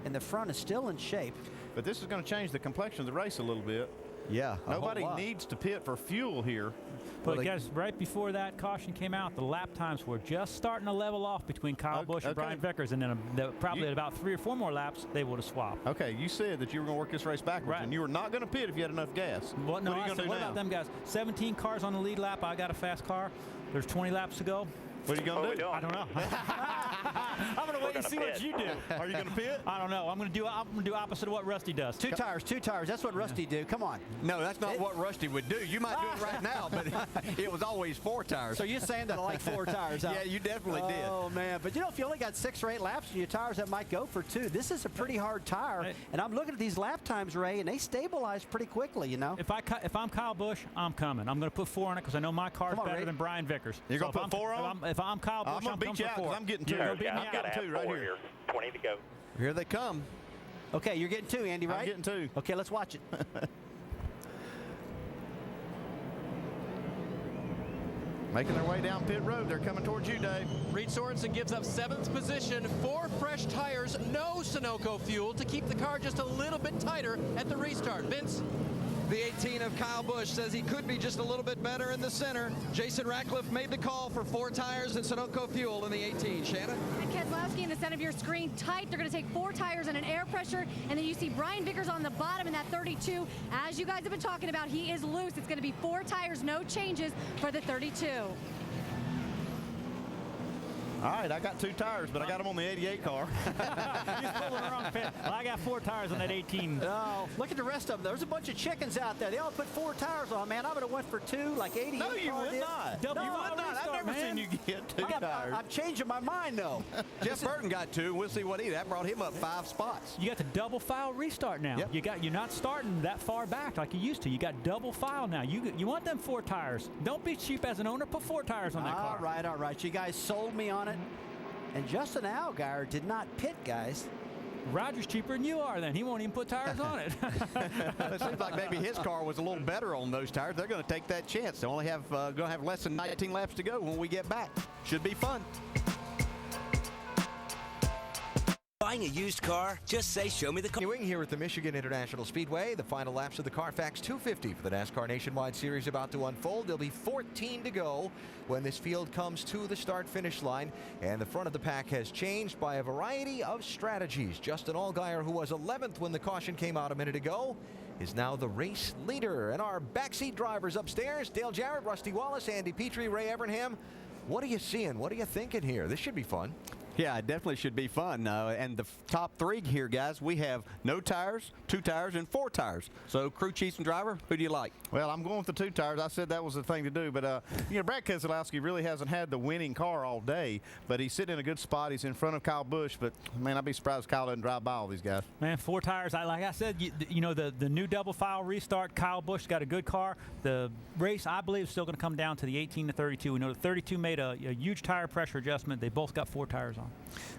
in the front is still in shape. But this is going to change the complexion of the race a little bit. Yeah. Nobody needs to pit for fuel here. But guys, right before that caution came out, the lap times were just starting to level off between Kyle Busch and Brian Vickers, and then probably at about 3 or 4 more laps, they would have swapped. Okay, you said that you were going to work this race backwards, and you were not going to pit if you had enough gas. Well, no, what are you going to do what now? about them guys? 17 cars on the lead lap. I got a fast car. There's 20 laps to go. What are you going to do? I don't know. I'm going to wait and see what you do. Are you going to pit? I don't know. I'm going to do opposite of what Rusty does. Two tires. That's what Rusty do. Come on. No, that's not what Rusty would do. You might do it right now, but it was always 4 tires. So you're saying that I like 4 tires? Yeah, you definitely did. Oh man, but if you only got 6 or 8 laps in your tires, that might go for 2. This is a pretty hard tire, and I'm looking at these lap times, Ray, and they stabilize pretty quickly. If I'm Kyle Busch, I'm coming. I'm going to put 4 on it because I know my car's better than Brian Vickers. You're going to put 4 on? If I'm Kyle Busch, I'm going to beat you out because I'm getting 2. I'm getting 2 right here. 20 to go. Here they come. Okay, you're getting 2, Andy, right? I'm getting 2. Okay, let's watch it. Making their way down pit road. They're coming towards you, Dave. Reed Sorensen gives up 7th position, 4 fresh tires, no Sunoco fuel to keep the car just a little bit tighter at the restart. Vince? The 18 of Kyle Busch says he could be just a little bit better in the center. Jason Ratcliffe made the call for 4 tires and Sunoco fuel in the 18. Shannon? And Keselowski in the center of your screen, tight. They're going to take 4 tires and an air pressure. And then you see Brian Vickers on the bottom in that 32. As you guys have been talking about, he is loose. It's going to be 4 tires, no changes for the 32. All right, I got 2 tires, but I got them on the 88 car. He's pulling the wrong pit. Well, I got 4 tires on that 18. Oh, look at the rest of them. There's a bunch of chickens out there. They all put 4 tires on, man. I would have went for 2, like 88. No, you would not. No, You would not. I've never seen you get 2 tires. I'm changing my mind, though. Jeff Burton got 2. We'll see what that brought him up 5 spots. You got the double file restart now. Yep. You're not starting that far back like you used to. You got double file now. You want them 4 tires. Don't be cheap as an owner. Put 4 tires on that car. All right. You guys sold me on it. And Justin Allgaier did not pit, guys. Roger's cheaper than you are then. He won't even put tires on it. It seems like maybe his car was a little better on those tires. They're going to take that chance. They only have going to have less than 19 laps to go when we get back. Should be fun. Buying a used car? Just say, show me the car. Continuing here at the Michigan International Speedway, the final laps of the Carfax 250 for the NASCAR Nationwide Series about to unfold. There'll be 14 to go when this field comes to the start-finish line, and the front of the pack has changed by a variety of strategies. Justin Allgaier, who was 11th when the caution came out a minute ago, is now the race leader. And our backseat drivers upstairs, Dale Jarrett, Rusty Wallace, Andy Petrie, Ray Evernham. What are you seeing? What are you thinking here? This should be fun. Yeah, it definitely should be fun. And the top three here, guys, we have no tires, 2 tires, and 4 tires. So, crew chief and driver, who do you like? Well, I'm going with the 2 tires. I said that was the thing to do. But, you know, Brad Keselowski really hasn't had the winning car all day. But he's sitting in a good spot. He's in front of Kyle Busch. But, man, I'd be surprised if Kyle doesn't drive by all these guys. Man, 4 tires. Like I said, you know, the new double file restart, Kyle Busch got a good car. The race, I believe, is still going to come down to the 18 to 32. We know the 32 made a huge tire pressure adjustment. They both got 4 tires on.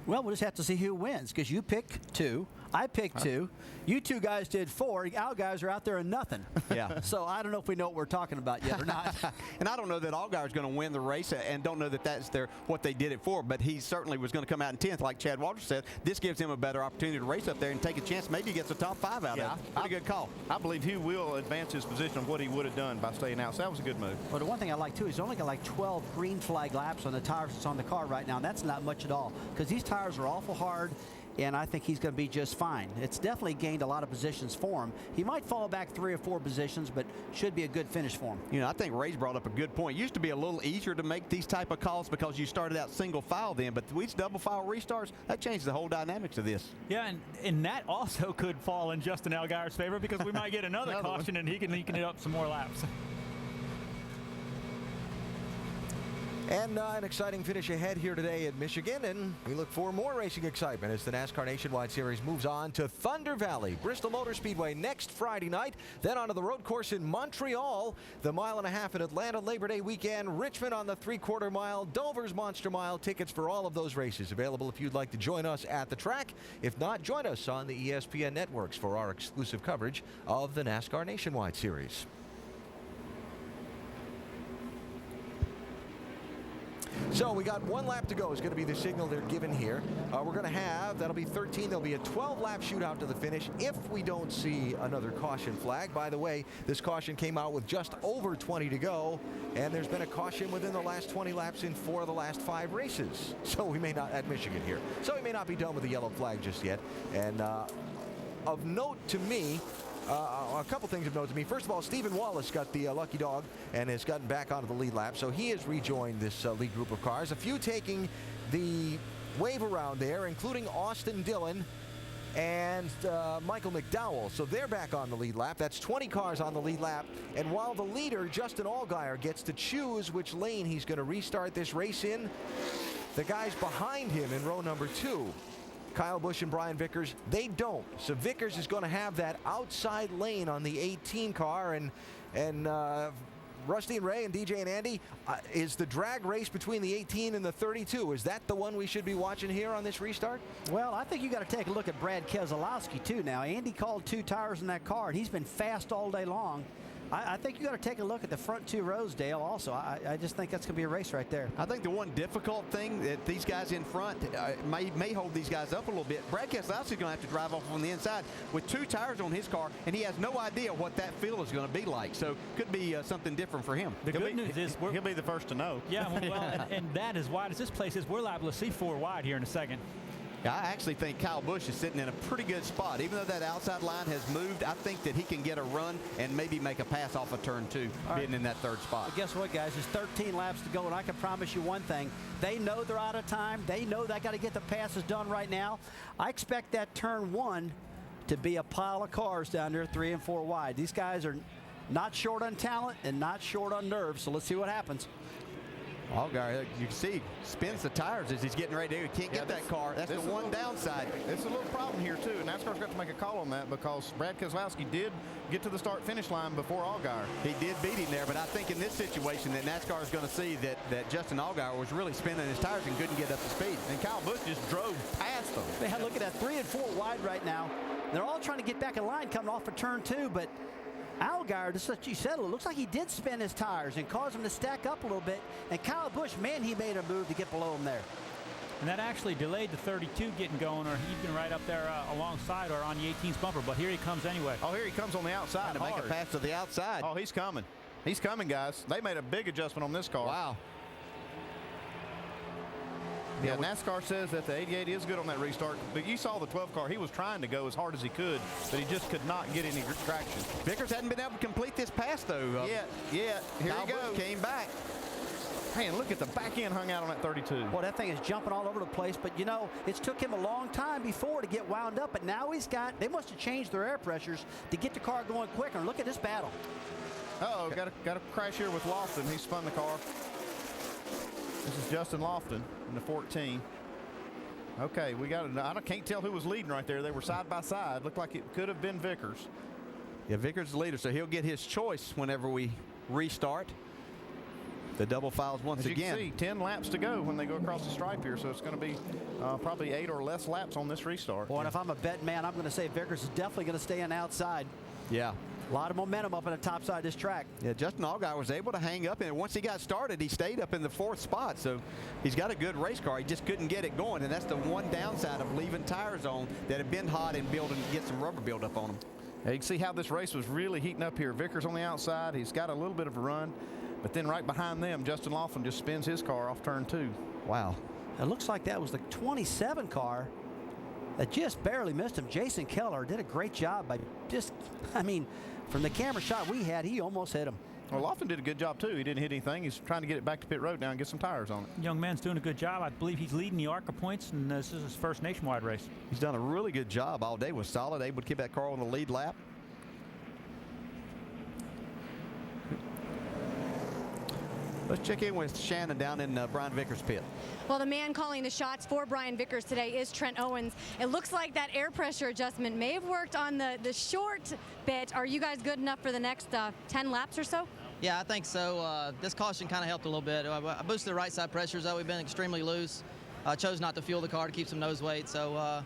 Well, we'll just have to see who wins, because you picked 2, I picked 2, you 2 guys did 4, Al guys are out there and nothing. Yeah. So I don't know if we know what we're talking about yet or not. And I don't know that Allgaier is going to win the race, and don't know that that's what they did it for, but he certainly was going to come out in 10th, like Chad Walters said. This gives him a better opportunity to race up there and take a chance. Maybe he gets a top 5 out of it. Pretty good call. I believe he will advance his position of what he would have done by staying out. So that was a good move. Well, the one thing I like, too, is he's only got like 12 green flag laps on the tires that's on the car right now. And that's not much at all, because these tires are awful hard, and I think he's going to be just fine. It's definitely gained a lot of positions for him. He might fall back 3 or 4 positions, but should be a good finish for him. You know, I think Ray's brought up a good point. It used to be a little easier to make these type of calls because you started out single file then, but these double file restarts, that changed the whole dynamics of this. Yeah, and that also could fall in Justin Allgaier's favor, because we might get another caution and he can it up some more laps. And an exciting finish ahead here today at Michigan, and we look for more racing excitement as the NASCAR Nationwide Series moves on to Thunder Valley, Bristol Motor Speedway next Friday night, then onto the road course in Montreal, the 1.5 mile in Atlanta Labor Day weekend, Richmond on the 3/4 mile, Dover's Monster Mile. Tickets for all of those races available if you'd like to join us at the track. If not, join us on the ESPN networks for our exclusive coverage of the NASCAR Nationwide Series. So we got 1 lap to go is going to be the signal they're given here. We're going to have, that'll be 13, there'll be a 12-lap shootout to the finish if we don't see another caution flag. By the way, this caution came out with just over 20 to go, and there's been a caution within the last 20 laps in 4 of the last 5 races. So we may not, at Michigan here. So we may not be done with the yellow flag just yet. And of note to me, a couple things of note to me. First of all, Stephen Wallace got the lucky dog and has gotten back onto the lead lap, so he has rejoined this lead group of cars. A few taking the wave around there, including Austin Dillon and Michael McDowell. So they're back on the lead lap. That's 20 cars on the lead lap. And while the leader, Justin Allgaier, gets to choose which lane he's going to restart this race in, the guys behind him in row number 2, Kyle Busch and Brian Vickers, they don't. So Vickers is going to have that outside lane on the 18 car, and Rusty and Ray and DJ and Andy, is the drag race between the 18 and the 32, is that the one we should be watching here on this restart? Well, I think you got to take a look at Brad Keselowski too now. Andy called 2 tires in that car, and he's been fast all day long. I think you got to take a look at the front 2 rows, Dale, also. I just think that's going to be a race right there. I think the one difficult thing that these guys in front may hold these guys up a little bit. Brad Keselowski is going to have to drive off on the inside with 2 tires on his car, and he has no idea what that field is going to be like. So could be something different for him. The good news is he'll be the first to know. Yeah, well, and that as wide as this place is, we're liable to see 4 wide here in a second. I actually think Kyle Busch is sitting in a pretty good spot. Even though that outside line has moved, I think that he can get a run and maybe make a pass off of turn 2, being in that 3rd spot. Well, guess what, guys? There's 13 laps to go, and I can promise you one thing. They know they're out of time. They know they got to get the passes done right now. I expect that turn 1 to be a pile of cars down there 3 and 4 wide. These guys are not short on talent and not short on nerves, so let's see what happens. Allgaier, you can see, spins the tires as he's getting ready to. He can't get that car. That's the one downside. It's a little problem here, too. And NASCAR's got to make a call on that because Brad Keselowski did get to the start-finish line before Allgaier. He did beat him there, but I think in this situation that NASCAR is going to see that Justin Allgaier was really spinning his tires and couldn't get up to speed. And Kyle Busch just drove past them. Hey, look at that, 3 and 4 wide right now. They're all trying to get back in line coming off of turn 2, but Allgaier, just like you said, it looks like he did spin his tires and cause him to stack up a little bit. And Kyle Busch, man, he made a move to get below him there. and that actually delayed the 32 getting going, or he'd been right up there alongside or on the 18's bumper. But here he comes anyway. Oh, here he comes on the outside. To make a pass to the outside. Oh, he's coming. He's coming, guys. They made a big adjustment on this car. Wow. Yeah, NASCAR says that the 88 is good on that restart, but you saw the 12 car. He was trying to go as hard as he could, but he just could not get any traction. Vickers hadn't been able to complete this pass, though. Yeah. Here he goes. Came back. Man, look at the back end hung out on that 32. Well, that thing is jumping all over the place, but you know, it took him a long time before to get wound up, but now they must have changed their air pressures to get the car going quicker. Look at this battle. Uh-oh, got a crash here with Lofton. He spun the car. This is Justin Lofton in the 14. Okay, I can't tell who was leading right there. They were side by side. Looked like it could have been Vickers. Yeah, Vickers is the leader, so he'll get his choice whenever we restart. The double files once again. As you can see, 10 laps to go when they go across the stripe here, so it's going to be probably 8 or less laps on this restart. Boy, and if I'm a bet man, I'm going to say Vickers is definitely going to stay on the outside. Yeah. A lot of momentum up on the top side of this track. Yeah, Justin Allgaier was able to hang up, and once he got started, he stayed up in the 4th spot. So he's got a good race car. He just couldn't get it going, and that's the one downside of leaving tires on that have been hot and get some rubber buildup on them. Yeah, you can see how this race was really heating up here. Vickers on the outside. He's got a little bit of a run, but then right behind them, Justin Lofton just spins his car off turn 2. Wow. It looks like that was the 27 car that just barely missed him. Jason Keller did a great job by from the camera shot we had, he almost hit him. Well, Lofton did a good job, too. He didn't hit anything. He's trying to get it back to pit road now and get some tires on it. Young man's doing a good job. I believe he's leading the ARCA points, and this is his first nationwide race. He's done a really good job all day. Was solid, able to keep that car on the lead lap. Let's check in with Shannon down in Brian Vickers' pit. Well, the man calling the shots for Brian Vickers today is Trent Owens. It looks like that air pressure adjustment may have worked on the short bit. Are you guys good enough for the next 10 laps or so? Yeah, I think so. This caution kind of helped a little bit. I boosted the right side pressures, though. We've been extremely loose. Chose not to fuel the car to keep some nose weight. So,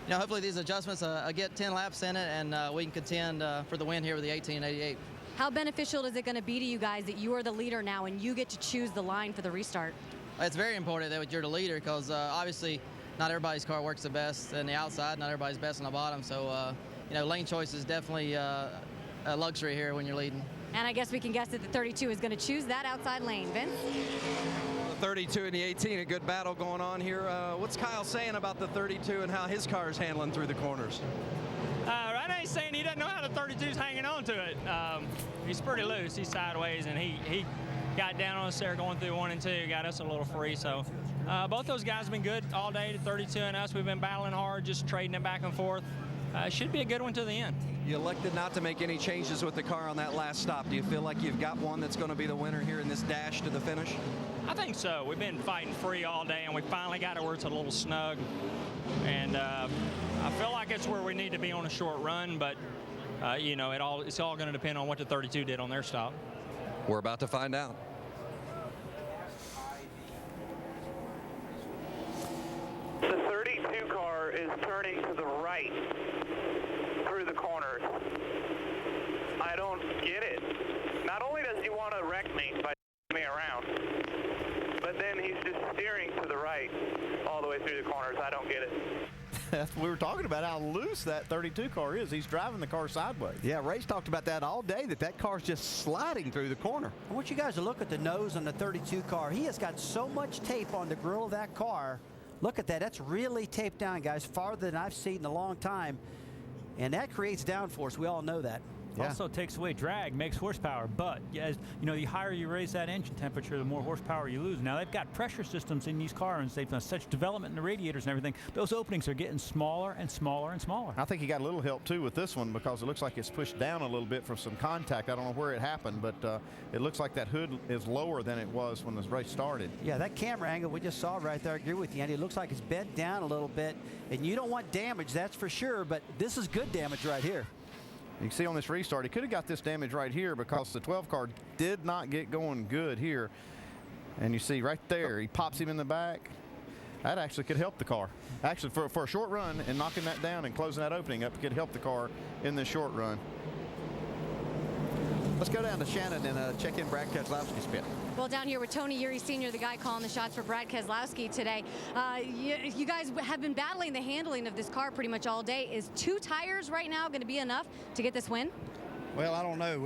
hopefully these adjustments get 10 laps in it, and we can contend for the win here with the 1888. How beneficial is it going to be to you guys that you are the leader now and you get to choose the line for the restart? It's very important that you're the leader because obviously not everybody's car works the best on the outside, not everybody's best on the bottom. So, lane choice is definitely a luxury here when you're leading. And I guess we can guess that the 32 is going to choose that outside lane. Vince? The 32 and the 18, a good battle going on here. What's Kyle saying about the 32 and how his car is handling through the corners? Right now he's saying he doesn't know how the 32's hanging on to it. He's pretty loose. He's sideways, and he got down on us there going through 1 and 2, got us a little free. So both those guys have been good all day, the 32 and us. We've been battling hard, just trading it back and forth. Should be a good one to the end. You elected not to make any changes with the car on that last stop. Do you feel like you've got one that's going to be the winner here in this dash to the finish? I think so. We've been fighting free all day, and we finally got it where it's a little snug. And I feel like it's where we need to be on a short run, but it's all going to depend on what the 32 did on their stop. We're about to find out. The 32 car is turning to the right through the corners. I don't get it. Not only does he want to wreck me by me around, but then he's just steering to the right all the way through the corners. I don't get it. We were talking about how loose that 32 car is. He's driving the car sideways. Yeah, Ray's talked about that all day, that car's just sliding through the corner. I want you guys to look at the nose on the 32 car. He has got so much tape on the grill of that car. Look at that. That's really taped down, guys, farther than I've seen in a long time. And that creates downforce. We all know that. Also takes away drag, makes horsepower. But as the higher you raise that engine temperature, the more horsepower you lose. Now they've got pressure systems in these cars. They've done such development in the radiators and everything. Those openings are getting smaller and smaller and smaller. I think he got a little help too with this one because it looks like it's pushed down a little bit from some contact. I don't know where it happened, but it looks like that hood is lower than it was when the race started. Yeah, that camera angle we just saw right there, I agree with you, Andy. It looks like it's bent down a little bit, and you don't want damage, that's for sure, but this is good damage right here. You can see on this restart, he could have got this damage right here because the 12 car did not get going good here. And you see right there, he pops him in the back. That actually could help the car. Actually, for a short run and knocking that down and closing that opening up could help the car in this short run. Let's go down to Shannon and check in Brad Keselowski's pit. Well, down here with Tony Uri Sr., the guy calling the shots for Brad Keselowski today. You guys have been battling the handling of this car pretty much all day. Is 2 tires right now going to be enough to get this win? Well, I don't know.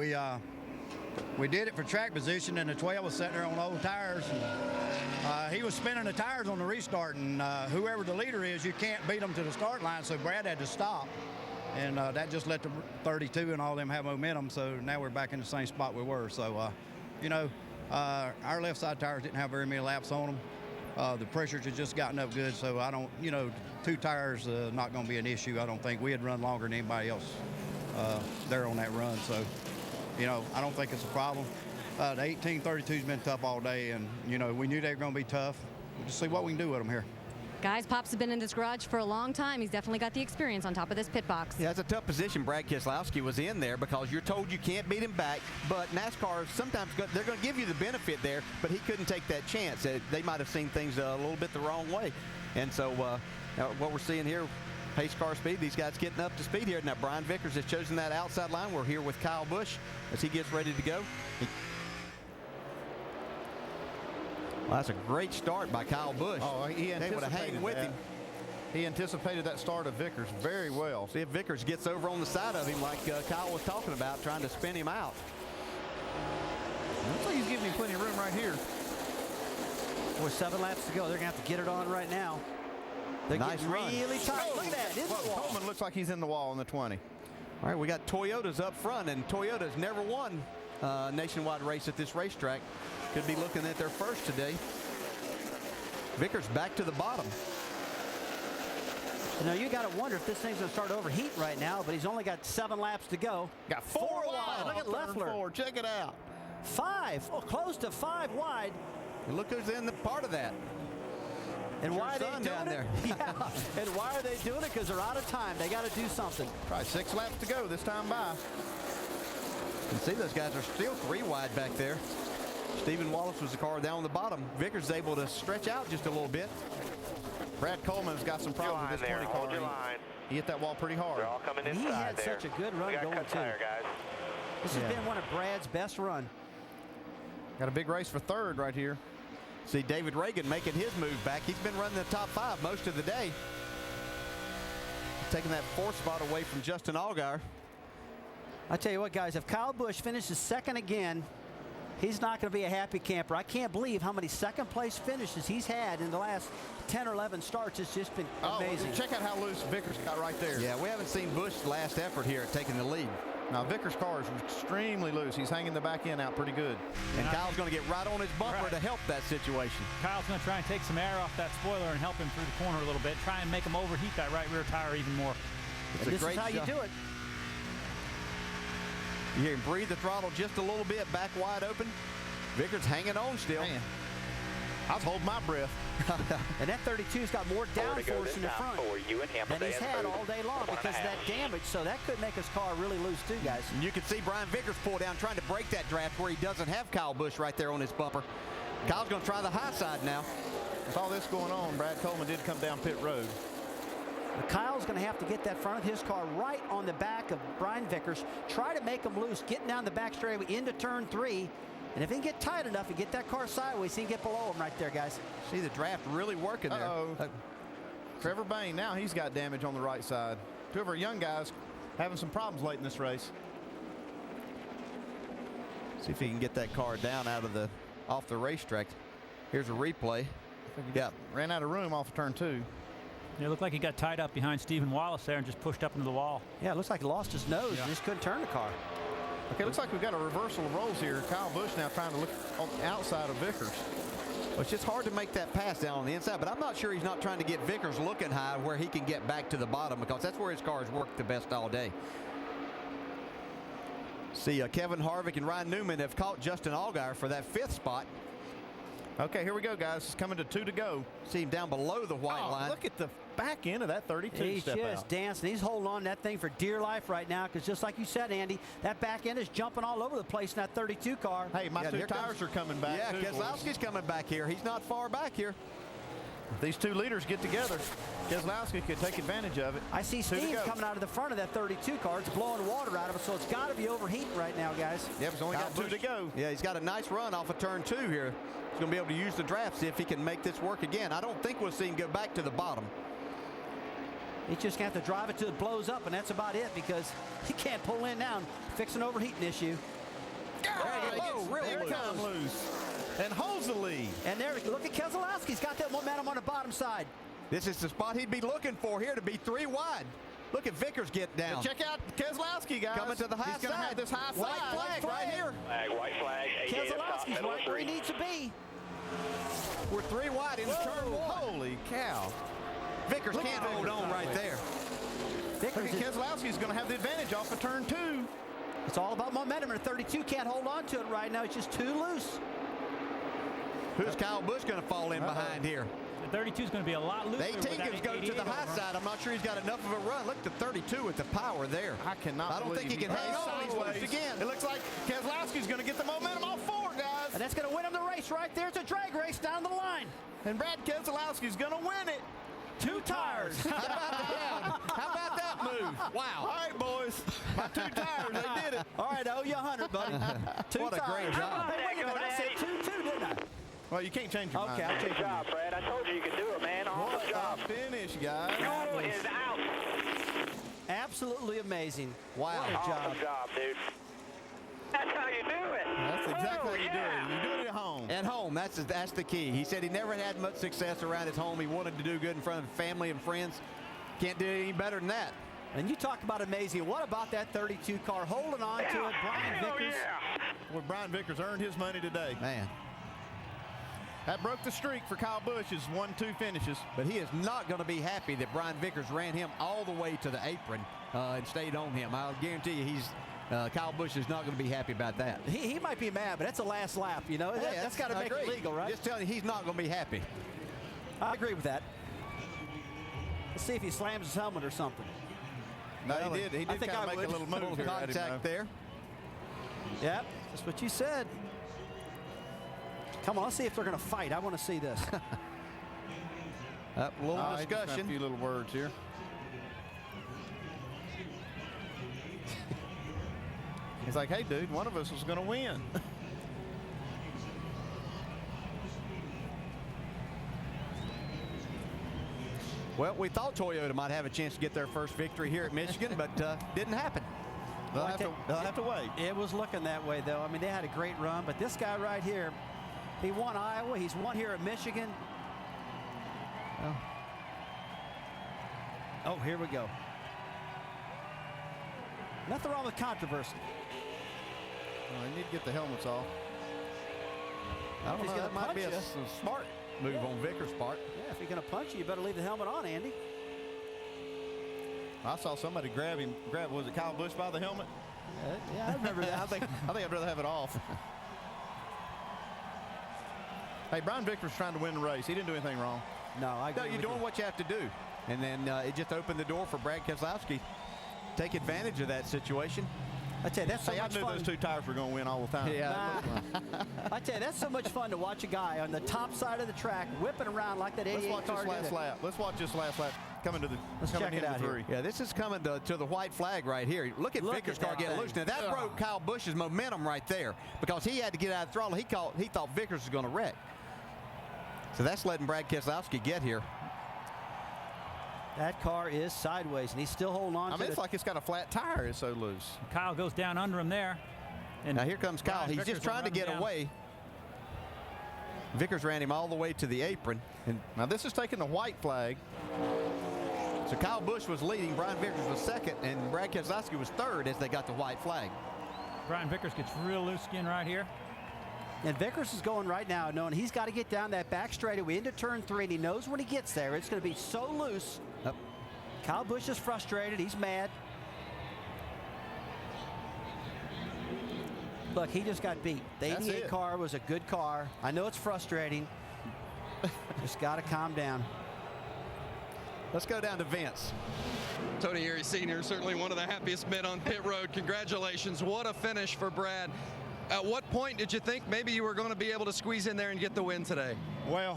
We did it for track position, and the 12 was sitting there on old tires. And, he was spinning the tires on the restart, and whoever the leader is, you can't beat them to the start line, so Brad had to stop. And that just let the 32 and all them have momentum, so now we're back in the same spot we were. So, our left side tires didn't have very many laps on them. The pressures had just gotten up good, so I don't, 2 tires not going to be an issue. I don't think. We had run longer than anybody else there on that run, so, I don't think it's a problem. The 1832's been tough all day, and, we knew they were going to be tough. We'll just see what we can do with them here. Guys, Pops has been in this garage for a long time. He's definitely got the experience on top of this pit box. Yeah, it's a tough position Brad Keselowski was in there because you're told you can't beat him back, but NASCAR sometimes, they're going to give you the benefit there, but he couldn't take that chance. They might have seen things a little bit the wrong way. And so what we're seeing here, pace car speed, these guys getting up to speed here. Now, Brian Vickers has chosen that outside line. We're here with Kyle Busch as he gets ready to go. Well, that's a great start by Kyle Busch. Oh, he able to hang with him. He anticipated that start of Vickers very well. See if Vickers gets over on the side of him like Kyle was talking about, trying to spin him out. Looks like he's giving him plenty of room right here. Boy, 7 laps to go. They're going to have to get it on right now. They're nice getting really tight. Look at that. In the wall. Coleman looks like he's in the wall in the 20. All right, we got Toyotas up front, and Toyota's never won a nationwide race at this racetrack. Could be looking at their first today. Vickers back to the bottom. You got to wonder if this thing's going to start to overheat right now, but he's only got 7 laps to go. Got 4 wide. Look at Leffler. 4. Check it out. 5. Oh, close to 5 wide. And look who's in the part of that. And why are they doing down there? Yeah. And why are they doing it? Because they're out of time. They got to do something. Probably 6 laps to go this time by. You can see those guys are still 3 wide back there. Stephen Wallace was the car down on the bottom. Vickers able to stretch out just a little bit. Brad Coleman's got some problems with this 20 car. He hit that wall pretty hard. They're all coming inside. He had there. such a good run going too. Tire, guys. This has been one of Brad's best run. Got a big race for 3rd right here. See David Reagan making his move back. He's been running the top 5 most of the day. Taking that 4th spot away from Justin Allgaier. I tell you what, guys, if Kyle Busch finishes 2nd again, he's not going to be a happy camper. I can't believe how many 2nd place finishes he's had in the last 10 or 11 starts. It's just been amazing. Check out how loose Vickers got right there. Yeah, we haven't seen Busch's last effort here at taking the lead. Now, Vickers' car is extremely loose. He's hanging the back end out pretty good. And Kyle's going to get right on his bumper to help that situation. Kyle's going to try and take some air off that spoiler and help him through the corner a little bit. Try and make him overheat that right rear tire even more. This is how you do it. You hear him breathe the throttle just a little bit, back wide open. Vickers hanging on still. Man, I was holding my breath. And that 32's got more downforce in the front than he's had all day long because of that damage. So that could make his car really loose too, guys. And you can see Brian Vickers pull down trying to break that draft where he doesn't have Kyle Busch right there on his bumper. Kyle's going to try the high side now. With all this going on, Brad Coleman did come down pit road. But Kyle's going to have to get that front of his car right on the back of Brian Vickers. Try to make him loose, getting down the back straightaway into turn 3. And if he can get tight enough and get that car sideways, he can get below him right there, guys. See the draft really working there. Trevor Bayne, now he's got damage on the right side. 2 of our young guys having some problems late in this race. See if he can get that car down out of off the racetrack. Here's a replay. Yeah, ran out of room off of turn 2. It looked like he got tied up behind Stephen Wallace there and just pushed up into the wall. Yeah, it looks like he lost his nose and just couldn't turn the car. Okay, looks like we've got a reversal of roles here. Kyle Busch now trying to look on the outside of Vickers. Well, it's just hard to make that pass down on the inside, but I'm not sure he's not trying to get Vickers looking high where he can get back to the bottom because that's where his cars worked the best all day. See, Kevin Harvick and Ryan Newman have caught Justin Allgaier for that 5th spot. Okay, here we go, guys. It's coming to 2 to go. See him down below the white line. Look at the back end of that 32 He's step just out. dancing. He's holding on to that thing for dear life right now because just like you said, Andy, that back end is jumping all over the place in that 32 car. Hey, my 2 tires are coming back. Yeah, Keselowski's coming back here. He's not far back here. If these two leaders get together, Keselowski could take advantage of it. I see steam coming out of the front of that 32 car. It's blowing water out of it, so it's got to be overheating right now, guys. Yeah, he's only got 2 to go. Yeah, he's got a nice run off of turn 2 here. He's going to be able to use the draft, see if he can make this work again. I don't think we'll see him go back to the bottom. He's just going to have to drive it till it blows up, and that's about it because he can't pull in now and fix an overheating issue. Really comes loose and holds the lead. And there, look at Keselowski. He's got that momentum on the bottom side. This is the spot he'd be looking for here to be 3 wide. Look at Vickers get down. But check out Keselowski, guys. Coming to the high side. He's going to have this high white side. flag right here. White flag. Keselowski's right where he needs to be. We're 3 wide into turn 1. Holy cow. Vickers can't hold on right there. Look at Keselowski's going to have the advantage off of turn 2. It's all about momentum, and 32 can't hold on to it right now. It's just too loose. Who's Kyle Busch going to fall in behind here? The 32 is going to be a lot looser. The 18 can go to the high side. I'm not sure he's got enough of a run. Look at the 32 with the power there. I cannot. I don't think he can hang on. He's loose again. It looks like Keselowski's going to get the momentum off 4, guys. And that's going to win him the race right there. It's a drag race down the line. And Brad Keselowski's going to win it. 2 tires. How about that move? Wow. All right, boys. My 2 tires, they did it. All right, I owe you 100, buddy. 2 What a tires. great job. Hey, wait a minute. I said 2-2, didn't I? Well, you can't change your mind. Okay, I'll change Good job, Brad. I told you you could do it, man. Awesome job. Finish, guys. Fuel is out. Absolutely amazing. Wow. What a job. Awesome job, dude. That's how you do it. That's exactly how you do it. You do it at home. At home, that's the key. He said he never had much success around his home. He wanted to do good in front of family and friends. Can't do any better than that. And you talk about amazing. What about that 32 car holding on to it? Brian Vickers. Well, Brian Vickers earned his money today. Man. That broke the streak for Kyle Busch's 1-2 finishes. But he is not going to be happy that Brian Vickers ran him all the way to the apron and stayed on him. I'll guarantee you Kyle Busch is not going to be happy about that. He might be mad, but that's the last lap, you know. Hey, that's got to make it legal, right? Just telling you, he's not going to be happy. I agree with that. Let's see if he slams his helmet or something. No, he did. He did kind of make a little move here. Contact there. Yep, that's what you said. Come on, let's see if they're going to fight. I want to see this. A little discussion. A few little words here. He's like, hey, dude, one of us is going to win. Well, we thought Toyota might have a chance to get their first victory here at Michigan, but didn't happen. They'll have to wait. It was looking that way, though. I mean, they had a great run, but this guy right here, he won Iowa. He's won here at Michigan. Oh, here we go. Nothing wrong with controversy. Well, they need to get the helmets off. I don't know. That might be a smart move on Vickers' part. Yeah, if you're going to punch you, you better leave the helmet on, Andy. I saw somebody grab, was it Kyle Busch by the helmet? Yeah, I remember that. I think I'd rather have it off. Hey, Brian Vickers trying to win the race. He didn't do anything wrong. No, I agree. No, you're doing what you have to do. And then it just opened the door for Brad Keselowski. Take advantage of that situation. I tell you, that's so much fun. I knew those 2 tires were going to win all the time. Yeah. I tell you, that's so much fun to watch a guy on the top side of the track whipping around like that 88 Let's watch this last lap. Let's watch this last lap coming to the. Let's check it out here. Yeah, this is coming to the white flag right here. Look at Vickers' car getting loose. Now that broke Kyle Busch's momentum right there because he had to get out of the throttle. He thought Vickers was going to wreck. So that's letting Brad Keselowski get here. That car is sideways, and he's still holding on to it. I mean, it's like it's got a flat tire. It's so loose. Kyle goes down under him there. And now here comes Kyle. He's just trying to get away. Vickers ran him all the way to the apron. And now this is taking the white flag. So Kyle Busch was leading, Brian Vickers was second, and Brad Keselowski was third as they got the white flag. Brian Vickers gets real loose skin right here. And Vickers is going right now knowing he's got to get down that back straightaway into turn 3, and he knows when he gets there it's going to be so loose. Kyle Busch is frustrated. He's mad. Look, he just got beat. The 88 car was a good car. I know it's frustrating. Just got to calm down. Let's go down to Vince. Tony Erie Sr., certainly one of the happiest men on pit road. Congratulations. What a finish for Brad. At what point did you think maybe you were going to be able to squeeze in there and get the win today? Well,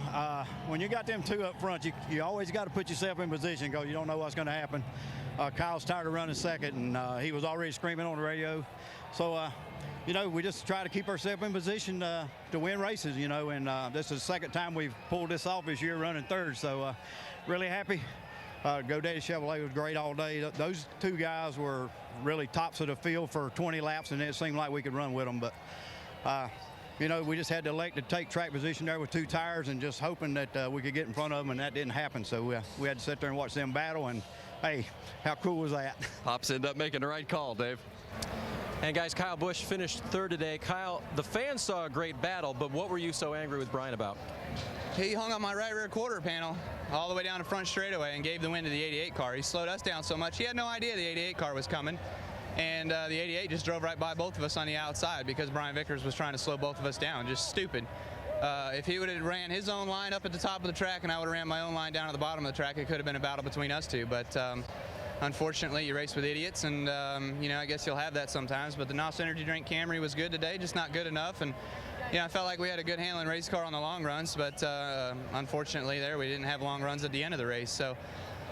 when you got them two up front, you always got to put yourself in position because you don't know what's going to happen. Kyle's tired of running second, and he was already screaming on the radio. So, you know, we just try to keep ourselves in position to win races, you know, and this is the second time we've pulled this off this year running third. So, really happy. GoDaddy Chevrolet was great all day. Those two guys were really tops of the field for 20 laps, and it seemed like we could run with them. But, you know, we just had to elect to take track position there with two tires and just hoping that we could get in front of them, and that didn't happen. So we had to sit there and watch them battle, and, hey, how cool was that? Pops ended up making the right call, Dave. And, guys, Kyle Busch finished third today. Kyle, the fans saw a great battle, but what were you so angry with Brian about? He hung on my right rear quarter panel all the way down the front straightaway and gave the win to the 88 car. He slowed us down so much. He had no idea the 88 car was coming. And the 88 just drove right by both of us on the outside because Brian Vickers was trying to slow both of us down. Just stupid. If he would have ran his own line up at the top of the track and I would have ran my own line down at the bottom of the track, it could have been a battle between us two. But unfortunately, you race with idiots, and you know, I guess you'll have that sometimes. But the NOS Energy Drink Camry was good today, just not good enough. And you know, I felt like we had a good handling race car on the long runs, but unfortunately there we didn't have long runs at the end of the race. So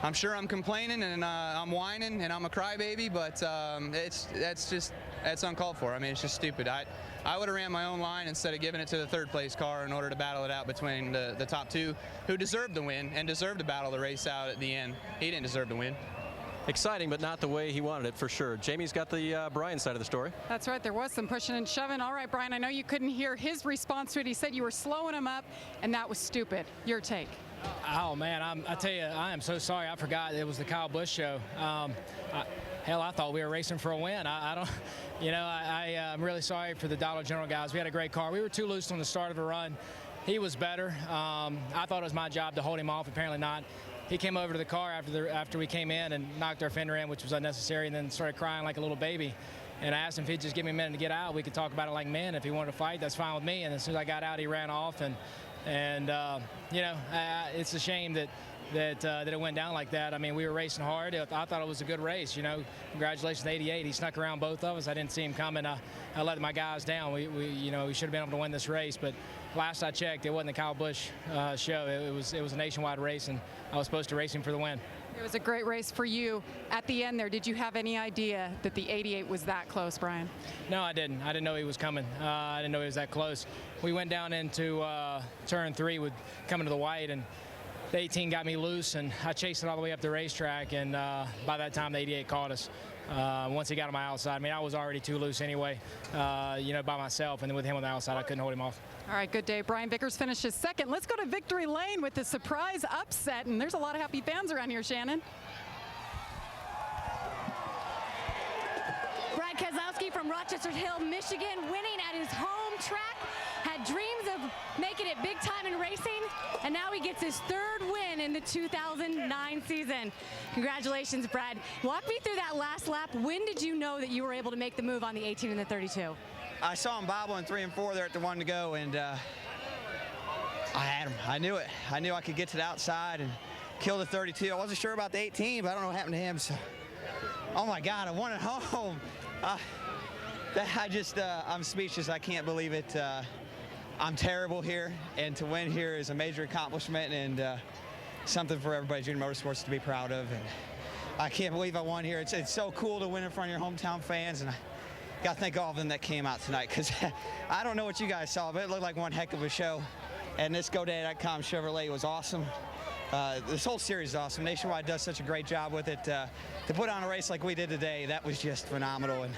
I'm sure I'm complaining and I'm whining and I'm a crybaby, but that's uncalled for. I mean, it's just stupid. I would have ran my own line instead of giving it to the third place car in order to battle it out between the top two who deserved the win and deserved to battle the race out at the end. He didn't deserve to win. Exciting, but not the way he wanted it, for sure. Jamie's got the Brian side of the story. That's right. There was some pushing and shoving. All right, Brian, I know you couldn't hear his response to it. He said you were slowing him up, and that was stupid. Your take. Oh, man, I tell you, I am so sorry. I forgot it was the Kyle Busch show. Hell, I thought we were racing for a win. I don't, you know, I'm really sorry for the Dollar General guys. We had a great car. We were too loose on the start of the run. He was better. I thought it was my job to hold him off. Apparently not. He came over to the car after we came in and knocked our fender in, which was unnecessary, and then started crying like a little baby. And I asked him if he'd just give me a minute to get out. We could talk about it like men. If he wanted to fight, that's fine with me. And as soon as I got out, he ran off. And you know, it's a shame that it went down like that. I mean, we were racing hard. I thought it was a good race. You know, congratulations to 88. He snuck around both of us. I didn't see him coming. I let my guys down. We should have been able to win this race, but last I checked, it wasn't the Kyle Busch show. It was a nationwide race, and I was supposed to race him for the win. It was a great race for you. At the end there, did you have any idea that the 88 was that close, Brian? No, I didn't. I didn't know he was coming. I didn't know he was that close. We went down into turn 3 with coming to the white, and the 18 got me loose, and I chased it all the way up the racetrack, and by that time the 88 caught us. Once he got on my outside, I mean, I was already too loose anyway, you know, by myself, and then with him on the outside, I couldn't hold him off. All right, good day. Brian Vickers finishes second. Let's go to victory lane with the surprise upset, and there's a lot of happy fans around here, Shannon. Brad Keselowski from Rochester Hill, Michigan, winning at his home track. Had dreams of making it big time in racing, and now he gets his third win in the 2009 season. Congratulations, Brad. Walk me through that last lap. When did you know that you were able to make the move on the 18 and the 32? I saw him bobble in 3 and 4 there at the 1 to go, and I had him. I knew it. I knew I could get to the outside and kill the 32. I wasn't sure about the 18, but I don't know what happened to him. So, oh my God, I won at home. I'm speechless. I can't believe it. I'm terrible here, and to win here is a major accomplishment and something for everybody at Junior Motorsports to be proud of. And I can't believe I won here. It's so cool to win in front of your hometown fans, and I got to thank all of them that came out tonight, because I don't know what you guys saw, but it looked like one heck of a show. And this GoDaddy.com Chevrolet was awesome. This whole series is awesome. Nationwide does such a great job with it. To put on a race like we did today, that was just phenomenal. And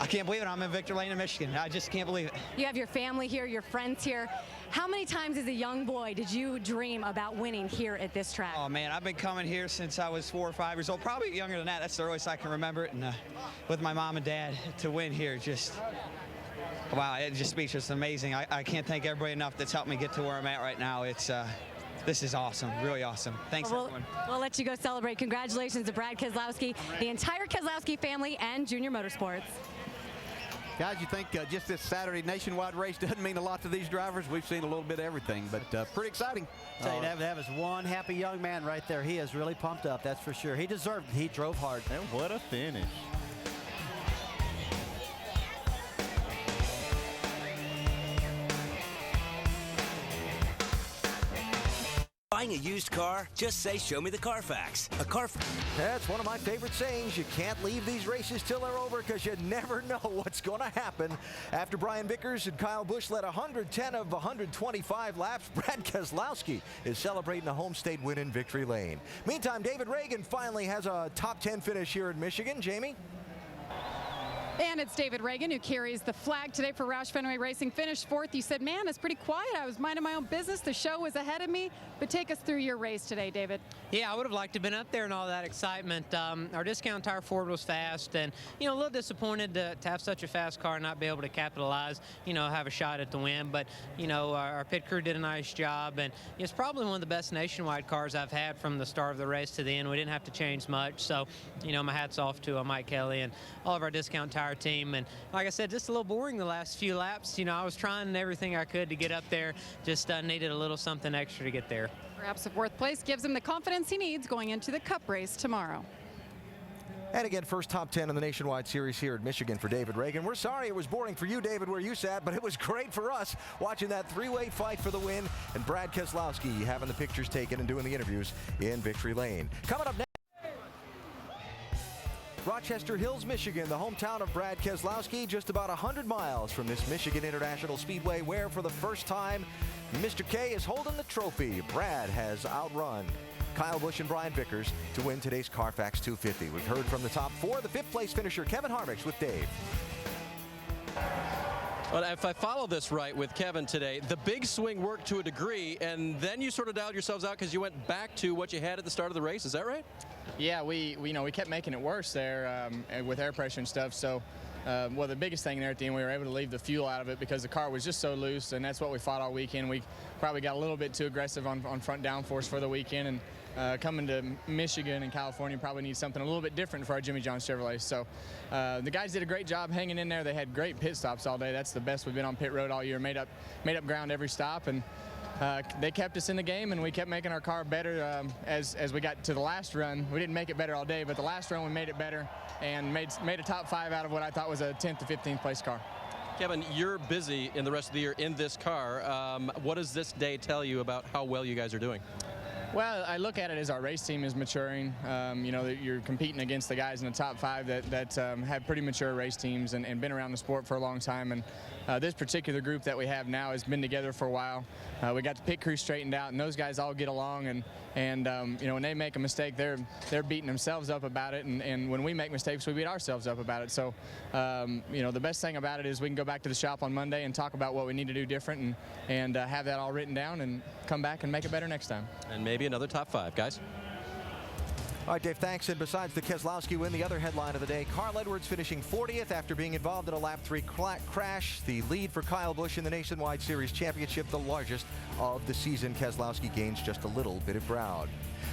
I can't believe it. I'm in Victor Lane in Michigan. I just can't believe it. You have your family here, your friends here. How many times as a young boy did you dream about winning here at this track? Oh, man, I've been coming here since I was 4 or 5 years old, probably younger than that. That's the earliest I can remember it. And with my mom and dad, to win here, just, wow, it's just speechless, amazing. I can't thank everybody enough that's helped me get to where I'm at right now. This is awesome, really awesome. Thanks, everyone. We'll let you go celebrate. Congratulations to Brad Keselowski, the entire Keselowski family, and Junior Motorsports. Guys, you think just this Saturday nationwide race doesn't mean a lot to these drivers? We've seen a little bit of everything, but pretty exciting. Tell you, that was one happy young man right there. He is really pumped up, that's for sure. He deserved it. He drove hard. And what a finish. Buying a used car? Just say, show me the Carfax. A Carfax. That's one of my favorite sayings. You can't leave these races till they're over because you never know what's going to happen. After Brian Vickers and Kyle Busch led 110 of 125 laps, Brad Keselowski is celebrating a home state win in victory lane. Meantime, David Reagan finally has a top 10 finish here in Michigan. Jamie? And it's David Reagan who carries the flag today for Roush Fenway Racing. Finished fourth. You said, man, it's pretty quiet. I was minding my own business. The show was ahead of me. But take us through your race today, David. Yeah, I would have liked to have been up there and all that excitement. Our discount tire Ford was fast, and, you know, a little disappointed to have such a fast car and not be able to capitalize, you know, have a shot at the win. But, you know, our pit crew did a nice job, and it's probably one of the best nationwide cars I've had from the start of the race to the end. We didn't have to change much. So, you know, my hat's off to Mike Kelly and all of our discount tire team. And like I said, just a little boring the last few laps. You know, I was trying everything I could to get up there, just needed a little something extra to get there. Perhaps a fourth place gives him the confidence he needs going into the Cup race tomorrow. And again, first top 10 in the Nationwide Series here at Michigan for David Reagan. We're sorry it was boring for you, David, where you sat, but it was great for us watching that three-way fight for the win and Brad Keselowski having the pictures taken and doing the interviews in victory lane. Coming up next, Rochester Hills, Michigan, the hometown of Brad Keselowski, just about 100 miles from this Michigan International Speedway, where for the first time, Mr. K is holding the trophy. Brad has outrun Kyle Busch and Brian Vickers to win today's Carfax 250. We've heard from the top four, the fifth place finisher, Kevin Harvick with Dave. Well, if I follow this right with Kevin today, the big swing worked to a degree, and then you sort of dialed yourselves out because you went back to what you had at the start of the race. Is that right? Yeah, we kept making it worse there with air pressure and stuff. So, well, the biggest thing there at the end, we were able to leave the fuel out of it because the car was just so loose, and that's what we fought all weekend. We probably got a little bit too aggressive on front downforce for the weekend, and coming to Michigan and California probably need something a little bit different for our Jimmy John's Chevrolet. So the guys did a great job hanging in there. They had great pit stops all day. That's the best we've been on pit road all year. Made up ground every stop, and they kept us in the game, and we kept making our car better as we got to the last run. We didn't make it better all day, but the last run we made it better and made a top 5 out of what I thought was a 10th to 15th place car. Kevin, you're busy in the rest of the year in this car. What does this day tell you about how well you guys are doing? Well, I look at it as our race team is maturing. You know, you're competing against the guys in the top 5 that have pretty mature race teams and been around the sport for a long time. And this particular group that we have now has been together for a while. We got the pit crew straightened out, and those guys all get along. And you know, when they make a mistake, they're beating themselves up about it. And when we make mistakes, we beat ourselves up about it. So, you know, the best thing about it is we can go back to the shop on Monday and talk about what we need to do different and have that all written down and come back and make it better next time. And maybe another top 5, guys. All right, Dave, thanks. And besides the Keselowski win, the other headline of the day, Carl Edwards finishing 40th after being involved in a lap 3 crash. The lead for Kyle Busch in the Nationwide Series Championship, the largest of the season. Keselowski gains just a little bit of ground.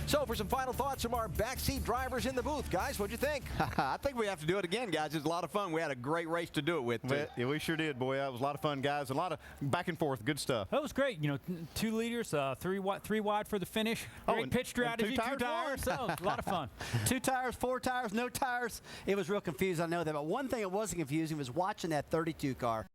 So for some final thoughts from our backseat drivers in the booth, guys, what'd you think? I think we have to do it again, guys. It was a lot of fun. We had a great race to do it with. Yeah, we sure did, boy. It was a lot of fun, guys. A lot of back and forth. Good stuff. That was great. You know, 2 leaders, three wide for the finish. Great pitch strategy. 2 tires. So a lot of fun. 2 tires, 4 tires, no tires. It was real confusing. I know that. But one thing that wasn't confusing was watching that 32 car.